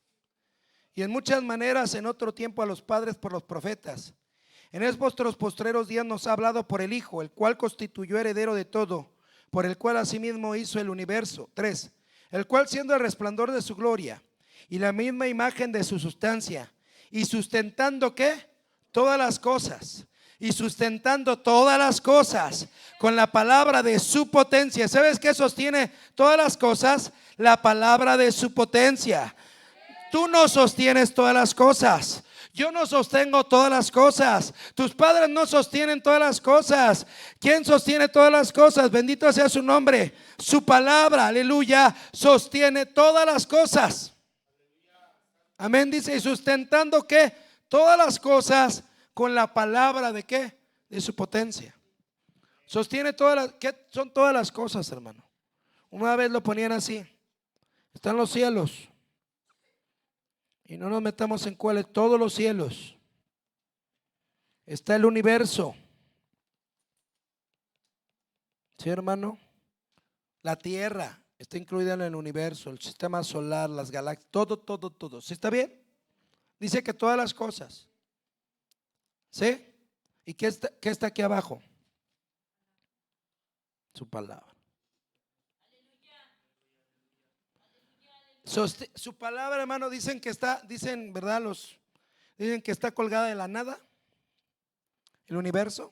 y en muchas maneras en otro tiempo a los padres por los profetas, en estos postreros días nos ha hablado por el Hijo, el cual constituyó heredero de todo, por el cual asimismo hizo el universo. 3. El cual siendo el resplandor de su gloria y la misma imagen de su sustancia, y sustentando ¿qué? Todas las cosas, y sustentando todas las cosas con la palabra de su potencia. ¿Sabes qué sostiene todas las cosas? La palabra de su potencia. Tú no sostienes todas las cosas. Yo no sostengo todas las cosas. Tus padres no sostienen todas las cosas. ¿Quién sostiene todas las cosas? Bendito sea su nombre. Su palabra, aleluya, sostiene todas las cosas. Amén, dice, y sustentando ¿qué? Todas las cosas con la palabra de ¿qué? De su potencia. Sostiene todas las, ¿qué son todas las cosas, hermano? Una vez lo ponían así. Están los cielos. Y no nos metamos en cuáles, todos los cielos. Está el universo. ¿Sí, hermano? La tierra está incluida en el universo, el sistema solar, las galaxias, todo. ¿Sí está bien? Dice que todas las cosas. ¿Sí? ¿Y qué está aquí abajo? Su palabra. Su palabra, hermano, dicen que está, dicen, ¿verdad? Dicen que está colgada de la nada, el universo.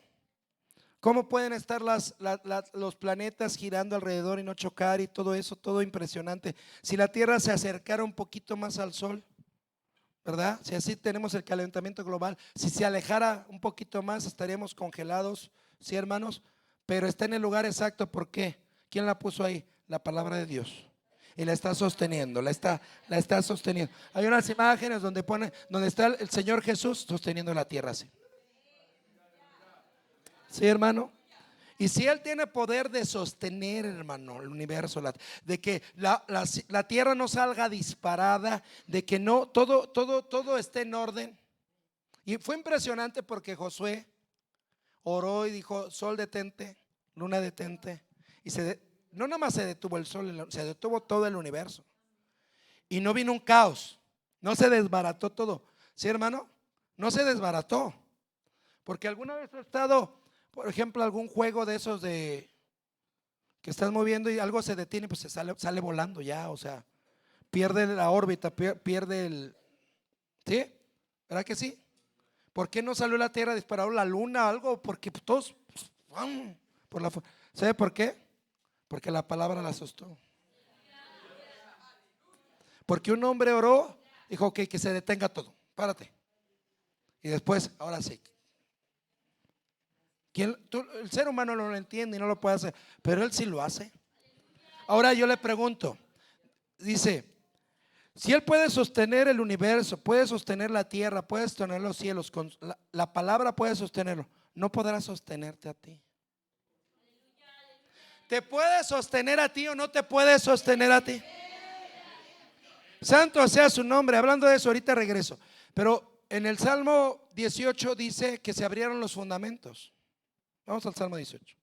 ¿Cómo pueden estar los planetas girando alrededor y no chocar y todo eso? Todo impresionante. Si la Tierra se acercara un poquito más al Sol, ¿verdad? Si así tenemos el calentamiento global, si se alejara un poquito más estaríamos congelados, ¿sí, hermanos? Pero está en el lugar exacto. ¿Por qué? ¿Quién la puso ahí? La palabra de Dios. Y la está sosteniendo, la está sosteniendo. Hay unas imágenes donde está el Señor Jesús sosteniendo la tierra así. ¿Sí, hermano? Y si Él tiene poder de sostener, hermano, el universo, de que la tierra no salga disparada, de que no, todo esté en orden. Y fue impresionante porque Josué oró y dijo: sol detente, luna detente. Y no nada más se detuvo el sol, se detuvo todo el universo. Y no vino un caos, no se desbarató todo. ¿Sí, hermano? No se desbarató. Porque alguna vez he estado, por ejemplo, algún juego de esos de que estás moviendo y algo se detiene, pues se sale volando ya, o sea, pierde la órbita, pierde el, ¿sí? ¿Verdad que sí? ¿Por qué no salió la Tierra, disparó la Luna, algo? Porque todos, ¿sabe por qué? Porque la palabra la sostuvo. Porque un hombre oró, dijo: ok, que se detenga todo, párate. Y después, ahora sí. El ser humano no lo entiende y no lo puede hacer, pero él sí lo hace. Ahora yo le pregunto, dice, si él puede sostener el universo, puede sostener la tierra, puede sostener los cielos, con la palabra puede sostenerlo, ¿no podrá sostenerte a ti? ¿Te puede sostener a ti o no te puede sostener a ti? Santo sea su nombre. Hablando de eso, ahorita regreso. Pero en el Salmo 18 dice que se abrieron los fundamentos. Vamos al Salmo 18.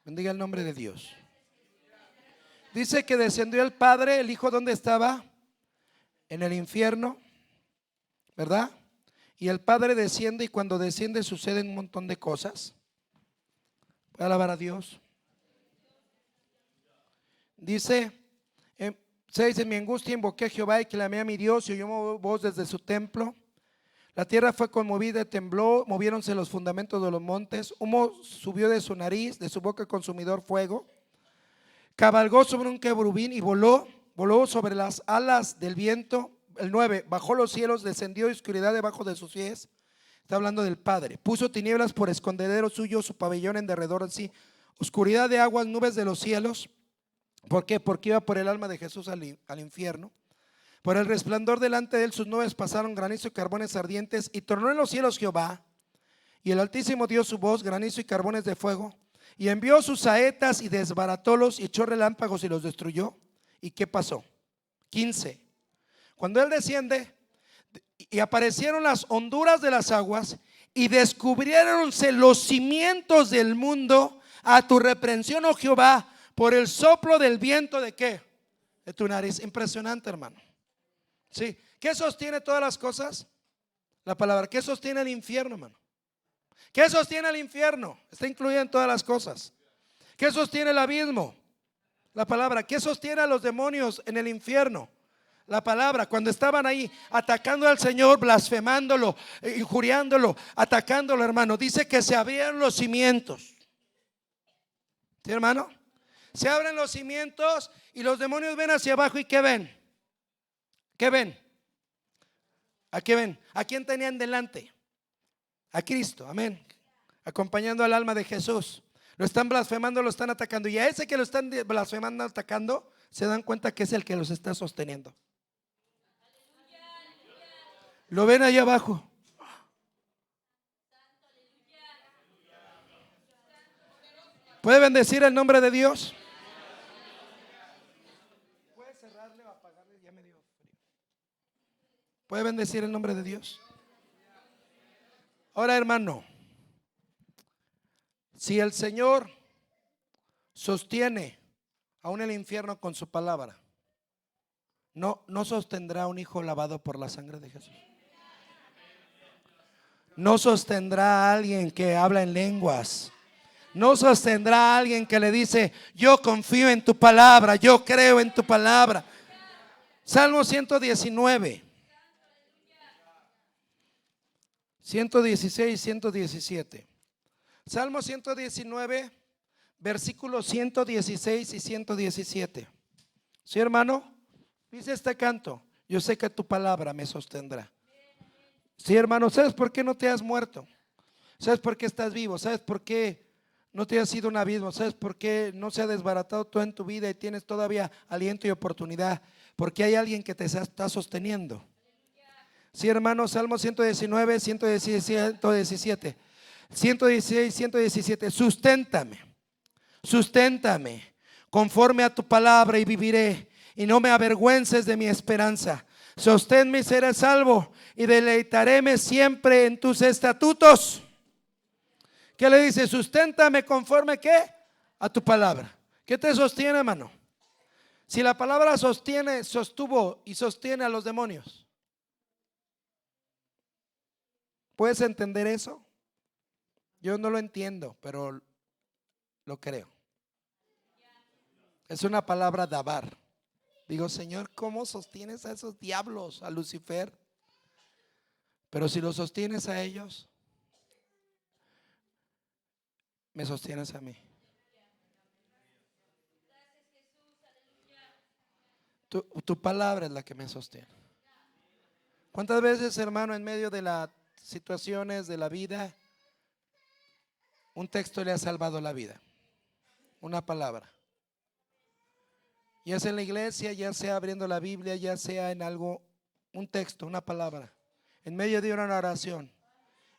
Bendiga el nombre de Dios. Dice que descendió el Padre, el Hijo, ¿dónde estaba? En el infierno, ¿verdad? Y el Padre desciende, y cuando desciende suceden un montón de cosas. Voy a alabar a Dios. Dice 6: en mi angustia invoqué a Jehová y clamé a mi Dios, y oyó voz desde su templo. La tierra fue conmovida y tembló, moviéronse los fundamentos de los montes. Humo subió de su nariz, de su boca consumidor fuego. Cabalgó sobre un querubín y voló sobre las alas del viento. El 9: bajó los cielos, descendió de oscuridad debajo de sus pies. Está hablando del Padre. Puso tinieblas por escondedero suyo, su pabellón en derredor en sí. Oscuridad de aguas, nubes de los cielos. ¿Por qué? Porque iba por el alma de Jesús al infierno. Por el resplandor delante de él sus nubes pasaron, granizo y carbones ardientes. Y tornó en los cielos Jehová, y el Altísimo dio su voz, granizo y carbones de fuego. Y envió sus saetas y desbaratólos, y echó relámpagos y los destruyó. ¿Y qué pasó? 15. Cuando él desciende, y aparecieron las honduras de las aguas, y descubriéronse los cimientos del mundo a tu reprensión, oh Jehová, por el soplo del viento ¿de qué? De tu nariz. Impresionante, hermano. Sí. ¿Qué sostiene todas las cosas? La palabra. ¿Qué sostiene el infierno, hermano? ¿Qué sostiene el infierno? Está incluida en todas las cosas. ¿Qué sostiene el abismo? La palabra. ¿Qué sostiene a los demonios en el infierno? La palabra. Cuando estaban ahí atacando al Señor, blasfemándolo, injuriándolo, atacándolo, hermano, dice que se abrieron los cimientos. ¿Sí, hermano? Se abren los cimientos y los demonios ven hacia abajo. ¿Y qué ven? ¿Qué ven? ¿A qué ven? ¿A quién tenían delante? A Cristo, amén. Acompañando al alma de Jesús. Lo están blasfemando, lo están atacando. Y a ese que lo están blasfemando, atacando, se dan cuenta que es el que los está sosteniendo. ¿Lo ven ahí abajo? ¿Puede bendecir el nombre de Dios? ¿Puede cerrarle o apagarle? Ya me dio frío. ¿Puede bendecir el nombre de Dios? Ahora, hermano, si el Señor sostiene aún el infierno con su palabra, no sostendrá un hijo lavado por la sangre de Jesús. No sostendrá a alguien que habla en lenguas. No sostendrá a alguien que le dice: yo confío en tu palabra, yo creo en tu palabra. Salmo 119, 116, 117. Salmo 119, versículos 116 y 117. ¿Sí, hermano? Dice este canto: yo sé que tu palabra me sostendrá. Sí, hermano, ¿sabes por qué no te has muerto? ¿Sabes por qué estás vivo? ¿Sabes por qué no te has ido un abismo? ¿Sabes por qué no se ha desbaratado todo en tu vida y tienes todavía aliento y oportunidad? Porque hay alguien que te está sosteniendo. Sí, hermano, Salmo 119, 116, 117. 116, 117. Susténtame conforme a tu palabra y viviré, y no me avergüences de mi esperanza. Sosténme y seré salvo, y deleitaréme siempre en tus estatutos. ¿Qué le dice? Susténtame conforme ¿qué? A tu palabra. ¿Qué te sostiene, hermano? Si la palabra sostiene, sostuvo y sostiene a los demonios, ¿puedes entender eso? Yo no lo entiendo, pero lo creo. Es una palabra dabar. Digo: Señor, ¿cómo sostienes a esos diablos, a Lucifer? Pero si lo sostienes a ellos, me sostienes a mí. Tu palabra es la que me sostiene. ¿Cuántas veces, hermano, en medio de las situaciones de la vida, un texto le ha salvado la vida? Una palabra. Ya sea en la iglesia, ya sea abriendo la Biblia, ya sea en algo, un texto, una palabra. En medio de una oración,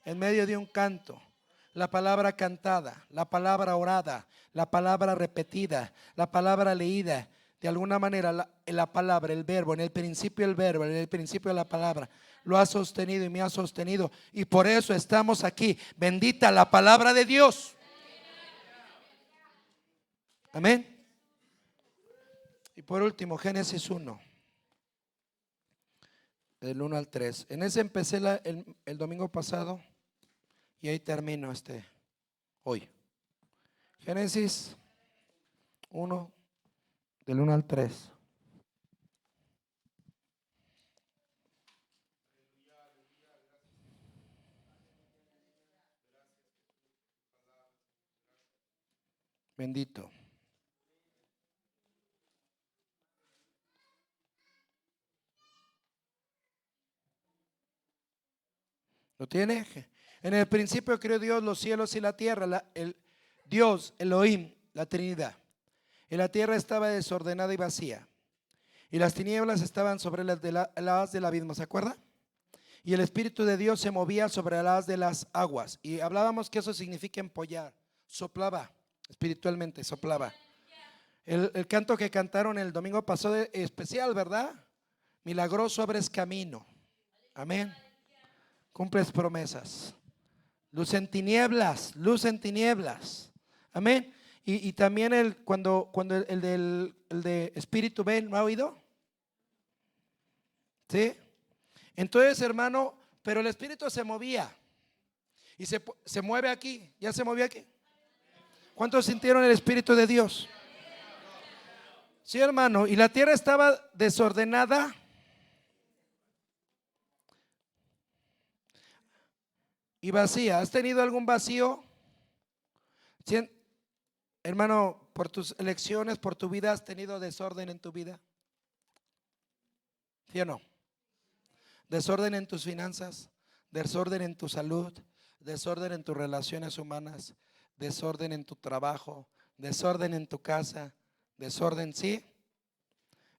en medio de un canto, la palabra cantada, la palabra orada, la palabra repetida, la palabra leída. De alguna manera la palabra, el verbo, en el principio el verbo, en el principio la palabra, lo ha sostenido y me ha sostenido. Y por eso estamos aquí. Bendita la palabra de Dios. Amén. Y por último, Génesis 1, del 1 al 3. En ese empecé el domingo pasado y ahí termino hoy. Génesis 1, del 1 al 3. Bendito. ¿Lo tiene? En el principio creó Dios los cielos y la tierra, el Dios, Elohim, la Trinidad. Y la tierra estaba desordenada y vacía, y las tinieblas estaban sobre las de la haz del abismo, ¿se acuerda? Y el Espíritu de Dios se movía sobre las de las aguas. Y hablábamos que eso significa empollar, soplaba, espiritualmente soplaba. El canto que cantaron el domingo pasado es especial, ¿verdad? Milagroso abres camino. Amén. Cumples promesas. Luz en tinieblas, luz en tinieblas. Amén. Y también cuando el de Espíritu ven, ¿no ha oído? ¿Sí? Entonces, hermano, pero el Espíritu se movía. Y se mueve aquí. ¿Ya se movió aquí? ¿Cuántos sintieron el Espíritu de Dios? Sí, hermano. Y la tierra estaba desordenada. Y vacía. ¿Has tenido algún vacío? ¿Sí? Hermano, por tus elecciones, por tu vida, ¿has tenido desorden en tu vida? ¿Sí o no? Desorden en tus finanzas, desorden en tu salud, desorden en tus relaciones humanas, desorden en tu trabajo, desorden en tu casa, desorden, ¿sí?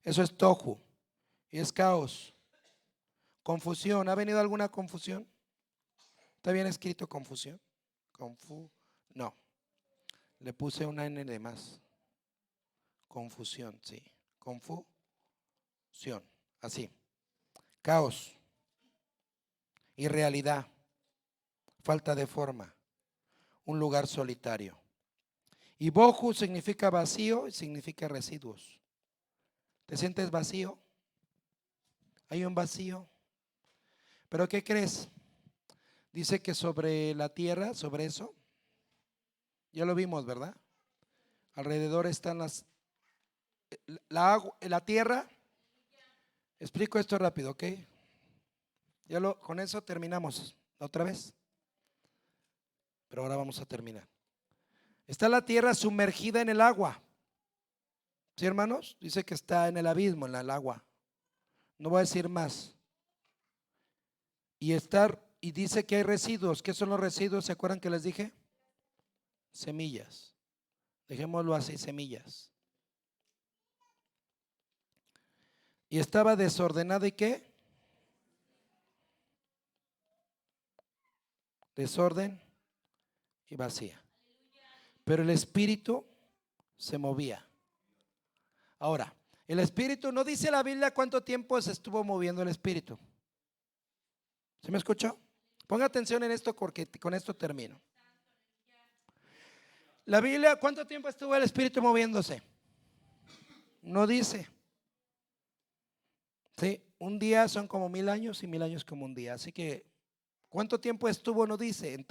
Eso es tohu y es caos. Confusión. ¿Ha venido alguna confusión? ¿Está bien escrito confusión? No. Le puse una N de más. Confusión, sí. Confusión. Así. Caos. Irrealidad. Falta de forma. Un lugar solitario. Y bohu significa vacío y significa residuos. ¿Te sientes vacío? Hay un vacío. ¿Pero qué crees? Dice que sobre la tierra, sobre eso, ya lo vimos, ¿verdad? Alrededor están la tierra. Explico esto rápido, ¿ok? Con eso terminamos otra vez. Pero ahora vamos a terminar. Está la tierra sumergida en el agua. ¿Sí, hermanos? Dice que está en el abismo, en el agua. No voy a decir más. Y dice que hay residuos. ¿Qué son los residuos? ¿Se acuerdan que les dije? Semillas. Dejémoslo así, semillas. Y estaba desordenada y ¿qué? Desorden y vacía. Pero el espíritu se movía. Ahora, el espíritu, no dice la Biblia cuánto tiempo se estuvo moviendo el espíritu. ¿Se me escuchó? Ponga atención en esto porque con esto termino. La Biblia, ¿cuánto tiempo estuvo el espíritu moviéndose? No dice. Sí, un día son como 1000 años y 1000 años como un día. Así que, ¿cuánto tiempo estuvo? No dice.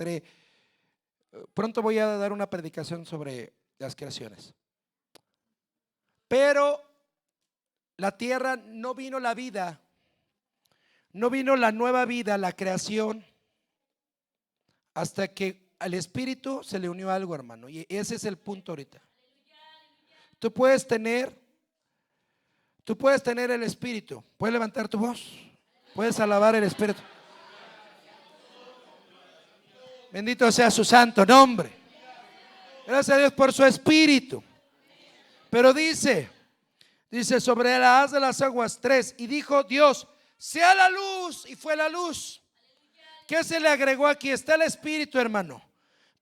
Pronto voy a dar una predicación sobre las creaciones. Pero la tierra no vino la vida, no vino la nueva vida, la creación, hasta que al espíritu se le unió algo, hermano. Y ese es el punto ahorita. Tú puedes tener el espíritu. Puedes levantar tu voz. Puedes alabar el espíritu. Bendito sea su santo nombre. Gracias a Dios por su espíritu. Pero dice sobre la haz de las aguas 3, y dijo Dios, sea la luz, y fue la luz. ¿Qué se le agregó aquí? Está el espíritu, hermano.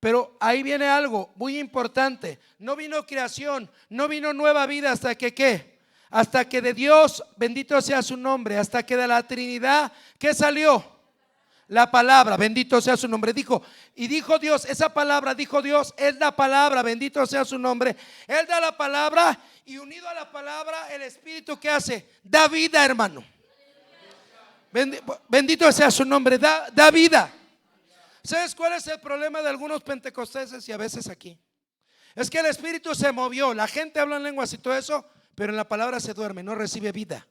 Pero ahí viene algo muy importante. No vino creación, no vino nueva vida hasta que ¿qué? Hasta que de Dios, bendito sea su nombre, hasta que de la Trinidad, ¿qué salió? La palabra, bendito sea su nombre. Dijo Dios, esa palabra, dijo Dios, es la palabra, bendito sea su nombre. Él da la palabra y unido a la palabra, el espíritu que hace, da vida, hermano. Bendito sea su nombre, da vida. ¿Sabes cuál es el problema de algunos pentecosteses y a veces aquí? Es que el espíritu se movió, la gente habla en lenguas y todo eso, pero en la palabra se duerme, no recibe vida.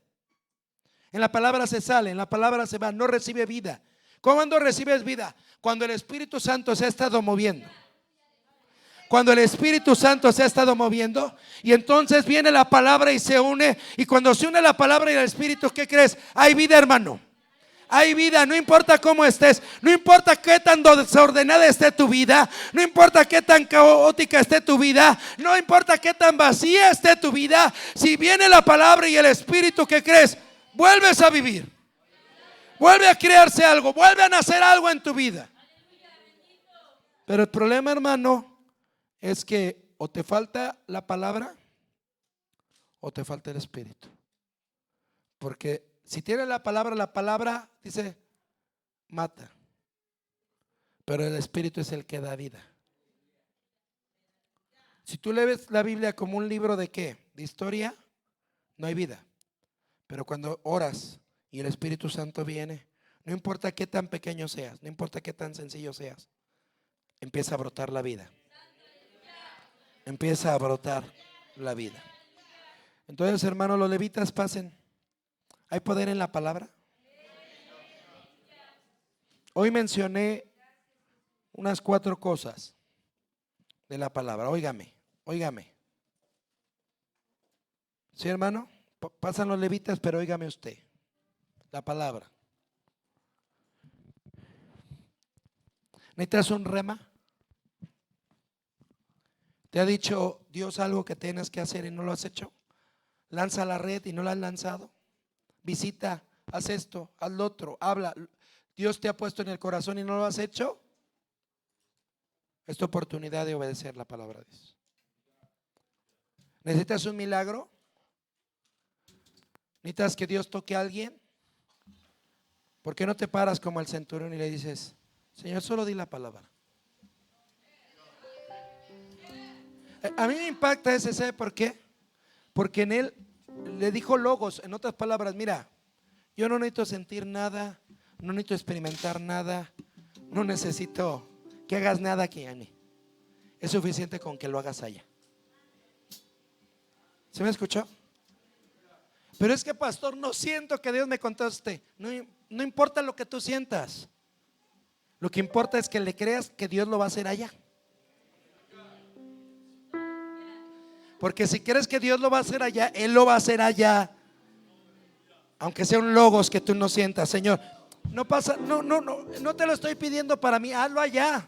En la palabra se sale, en la palabra se va, no recibe vida. ¿Cuándo recibes vida? Cuando el Espíritu Santo se ha estado moviendo. Cuando el Espíritu Santo se ha estado moviendo, y entonces viene la palabra y se une. Y cuando se une la palabra y el Espíritu, ¿qué crees? Hay vida, hermano. Hay vida, no importa cómo estés, no importa qué tan desordenada esté tu vida, no importa qué tan caótica esté tu vida, no importa qué tan vacía esté tu vida. Si viene la palabra y el Espíritu, ¿qué crees? Vuelves a vivir. Vuelve a crearse algo, vuelve a nacer algo en tu vida. Pero el problema, hermano, es que o te falta la palabra o te falta el espíritu. Porque si tienes la palabra dice mata, pero el espíritu es el que da vida. Si tú lees la Biblia como un libro de ¿qué? De historia, no hay vida. Pero cuando oras y el Espíritu Santo viene, no importa qué tan pequeño seas, no importa qué tan sencillo seas, empieza a brotar la vida. Empieza a brotar la vida. Entonces, hermanos, los levitas pasen. ¿Hay poder en la palabra? Hoy mencioné unas 4 cosas de la palabra. Óigame. ¿Sí, hermano? Pasan los levitas, pero óigame usted. La palabra. ¿Necesitas un rema? ¿Te ha dicho Dios algo que tienes que hacer y no lo has hecho? ¿Lanza la red y no la has lanzado? Visita haz esto, haz lo otro, habla. Dios te ha puesto en el corazón y no lo has hecho. Es tu oportunidad de obedecer la palabra de Dios. ¿Necesitas un milagro? ¿Necesitas que Dios toque a alguien? ¿Por qué no te paras como el centurión y le dices: Señor, solo di la palabra? A mí me impacta ese, ¿sabe por qué? Porque en él le dijo logos, en otras palabras: mira, yo no necesito sentir nada, no necesito experimentar nada, no necesito que hagas nada aquí a mí. Es suficiente con que lo hagas allá. ¿Se me escuchó? Pero es que, pastor, no siento que Dios me conteste. No importa lo que tú sientas. Lo que importa es que le creas que Dios lo va a hacer allá. Porque si crees que Dios lo va a hacer allá, Él lo va a hacer allá. Aunque sea un logos que tú no sientas. Señor, no pasa, no te lo estoy pidiendo para mí, hazlo allá.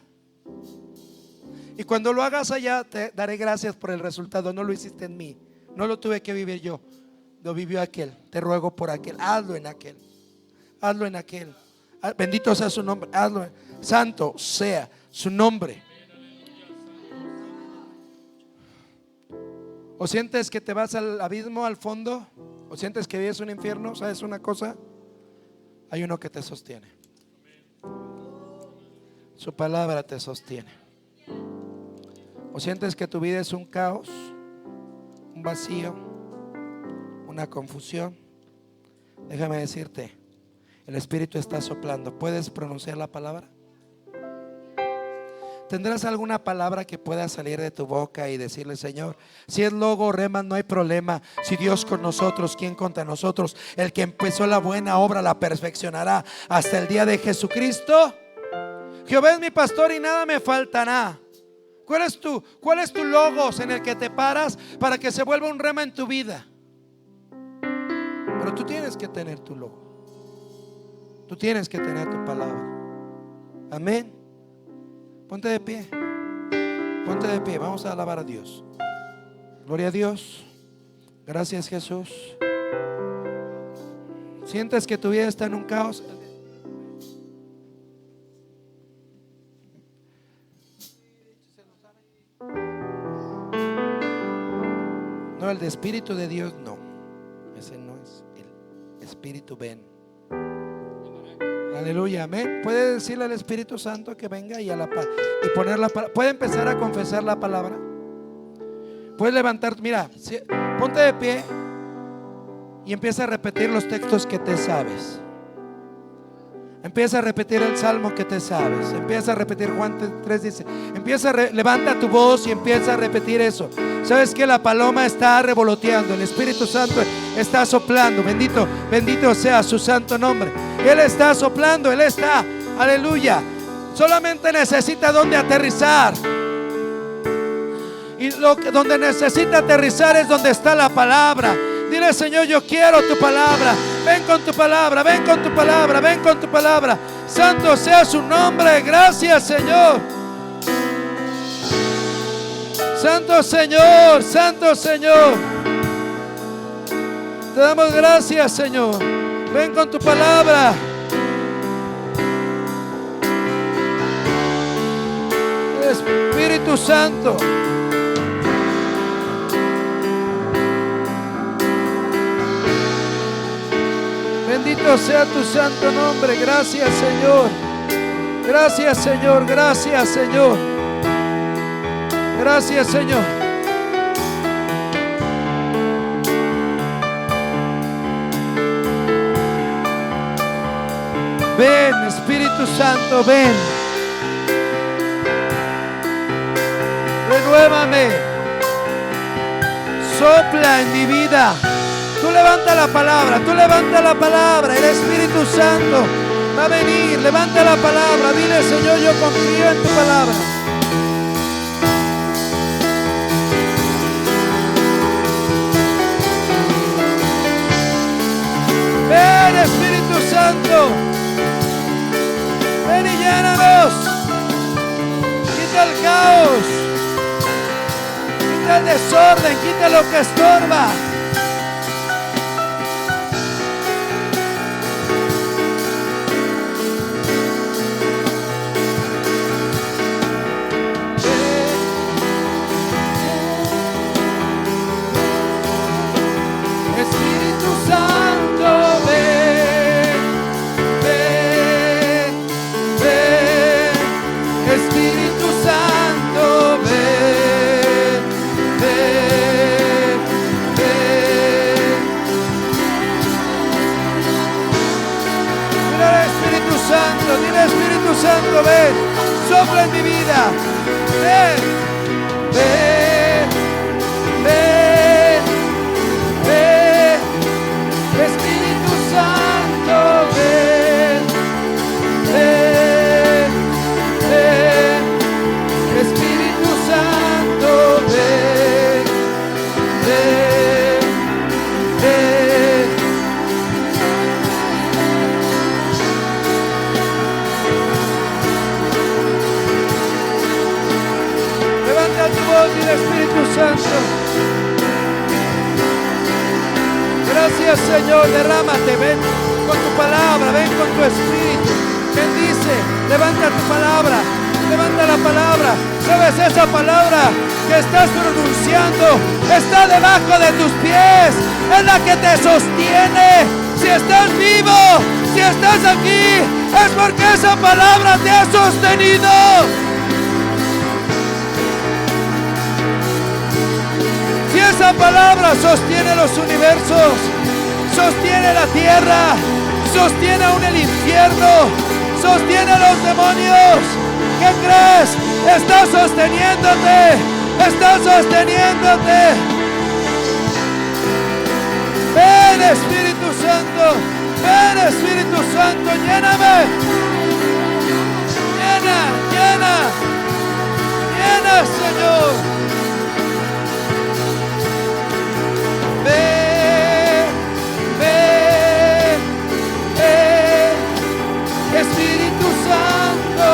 Y cuando lo hagas allá, te daré gracias por el resultado. No lo hiciste en mí, no lo tuve que vivir yo, lo vivió aquel. Te ruego por aquel, hazlo en aquel. Hazlo en aquel. Bendito sea su nombre, hazlo. Santo sea su nombre. ¿O sientes que te vas al abismo, al fondo? ¿O sientes que vives un infierno? ¿Sabes una cosa? Hay uno que te sostiene. Su palabra te sostiene. ¿O sientes que tu vida es un caos, un vacío, una confusión? Déjame decirte, el Espíritu está soplando. ¿Puedes pronunciar la palabra? ¿Tendrás alguna palabra que pueda salir de tu boca y decirle: Señor, si es logo, rema, no hay problema? Si Dios con nosotros, ¿quién contra nosotros? El que empezó la buena obra la perfeccionará hasta el día de Jesucristo. Jehová es mi pastor y nada me faltará. ¿Cuál es tu logos en el que te paras para que se vuelva un rema en tu vida? Pero tú tienes que tener tu logo. Tú tienes que tener tu palabra. Amén. Ponte de pie. Ponte de pie. Vamos a alabar a Dios. Gloria a Dios. Gracias, Jesús. ¿Sientes que tu vida está en un caos? No, el de Espíritu de Dios no. Ese no es el Espíritu. Ven. Aleluya, amén. Puede decirle al Espíritu Santo que venga y a la paz y poner la palabra. Puede empezar a confesar la palabra. Puedes levantar, mira, ponte de pie y empieza a repetir los textos que te sabes. Empieza a repetir el salmo que te sabes. Empieza a repetir Juan 3 dice. Levanta tu voz y empieza a repetir eso. Sabes que la paloma está revoloteando, el Espíritu Santo está soplando. Bendito sea su santo nombre. Él está soplando, Él está, aleluya. Solamente necesita donde aterrizar. Y donde necesita aterrizar es donde está la palabra. Dile: Señor, yo quiero tu palabra. Ven con tu palabra, ven con tu palabra, ven con tu palabra. Santo sea su nombre. Gracias, Señor. Santo Señor, Santo Señor. Te damos gracias, Señor. Ven con tu palabra. Espíritu Santo. Bendito sea tu santo nombre. Gracias, Señor. Gracias, Señor. Gracias, Señor. Gracias, Señor. Ven, Espíritu Santo, ven. Renuévame. Sopla en mi vida. Tú levanta la palabra, tú levanta la palabra. El Espíritu Santo va a venir. Levanta la palabra. Dile: Señor, yo confío en tu palabra. Ven, Espíritu Santo. Ven y llénanos. Quita el caos. Quita el desorden. Quita lo que estorba. Santo, ven, sopla en mi vida. Ven, ven, ven, ven, Espíritu Santo, ven, ven, ven, Espíritu Santo, ven, ven, ven. Levanta tu voz y el Espíritu Santo. Gracias, Señor, derrámate, ven con tu palabra, ven con tu Espíritu. Bendice, levanta tu palabra, levanta la palabra. ¿Sabes? Esa palabra que estás pronunciando está debajo de tus pies, es la que te sostiene. Si estás vivo, si estás aquí, es porque esa palabra te ha sostenido. Si esa palabra sostiene los universos, sostiene la tierra, sostiene aún el infierno, sostiene a los demonios, ¿qué crees? Está sosteniéndote, está sosteniéndote. Ven, Espíritu Santo, ven, Espíritu Santo, lléname. Llena, llena, llena, Señor. Ven, ven, ven, Espíritu Santo.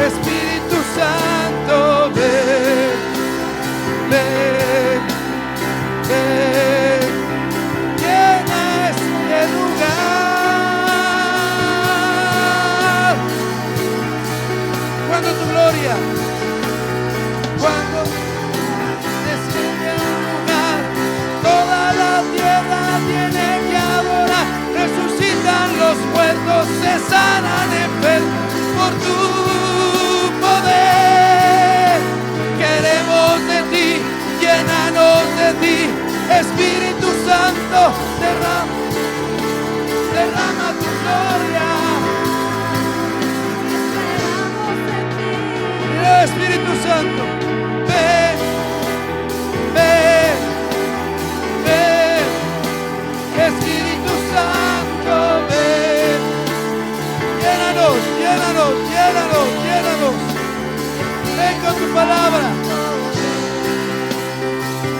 Espíritu Santo, ven, ven, ven, llena este lugar. Cuando tu gloria, cuando desciende a un lugar, toda la tierra tiene que adorar. Resucitan los muertos, se sanan enfermos por tu poder. Queremos de ti, llénanos de ti, Espíritu Santo, derrama, derrama tu gloria. Mira, Espíritu Santo, ven, ven, ven, Espíritu Santo, ven. Llénanos, llénanos, llénanos, llénanos. Ven con tu palabra.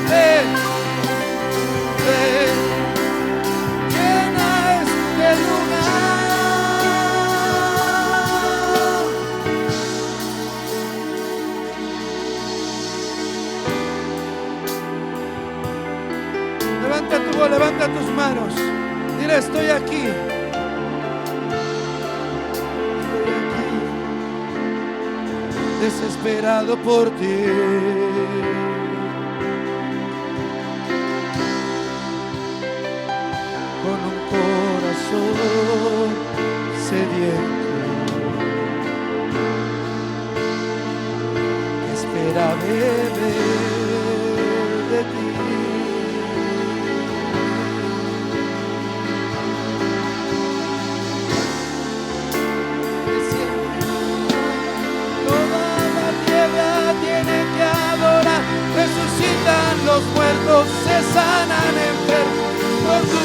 Ven, ven. Llena este lugar. Levanta tu voz, levanta tus manos. Dile, estoy aquí. Desesperado por ti, con un corazón sediento, que espera beber de ti. Tiene que adorar, resucitan los muertos, se sanan enfermos por tu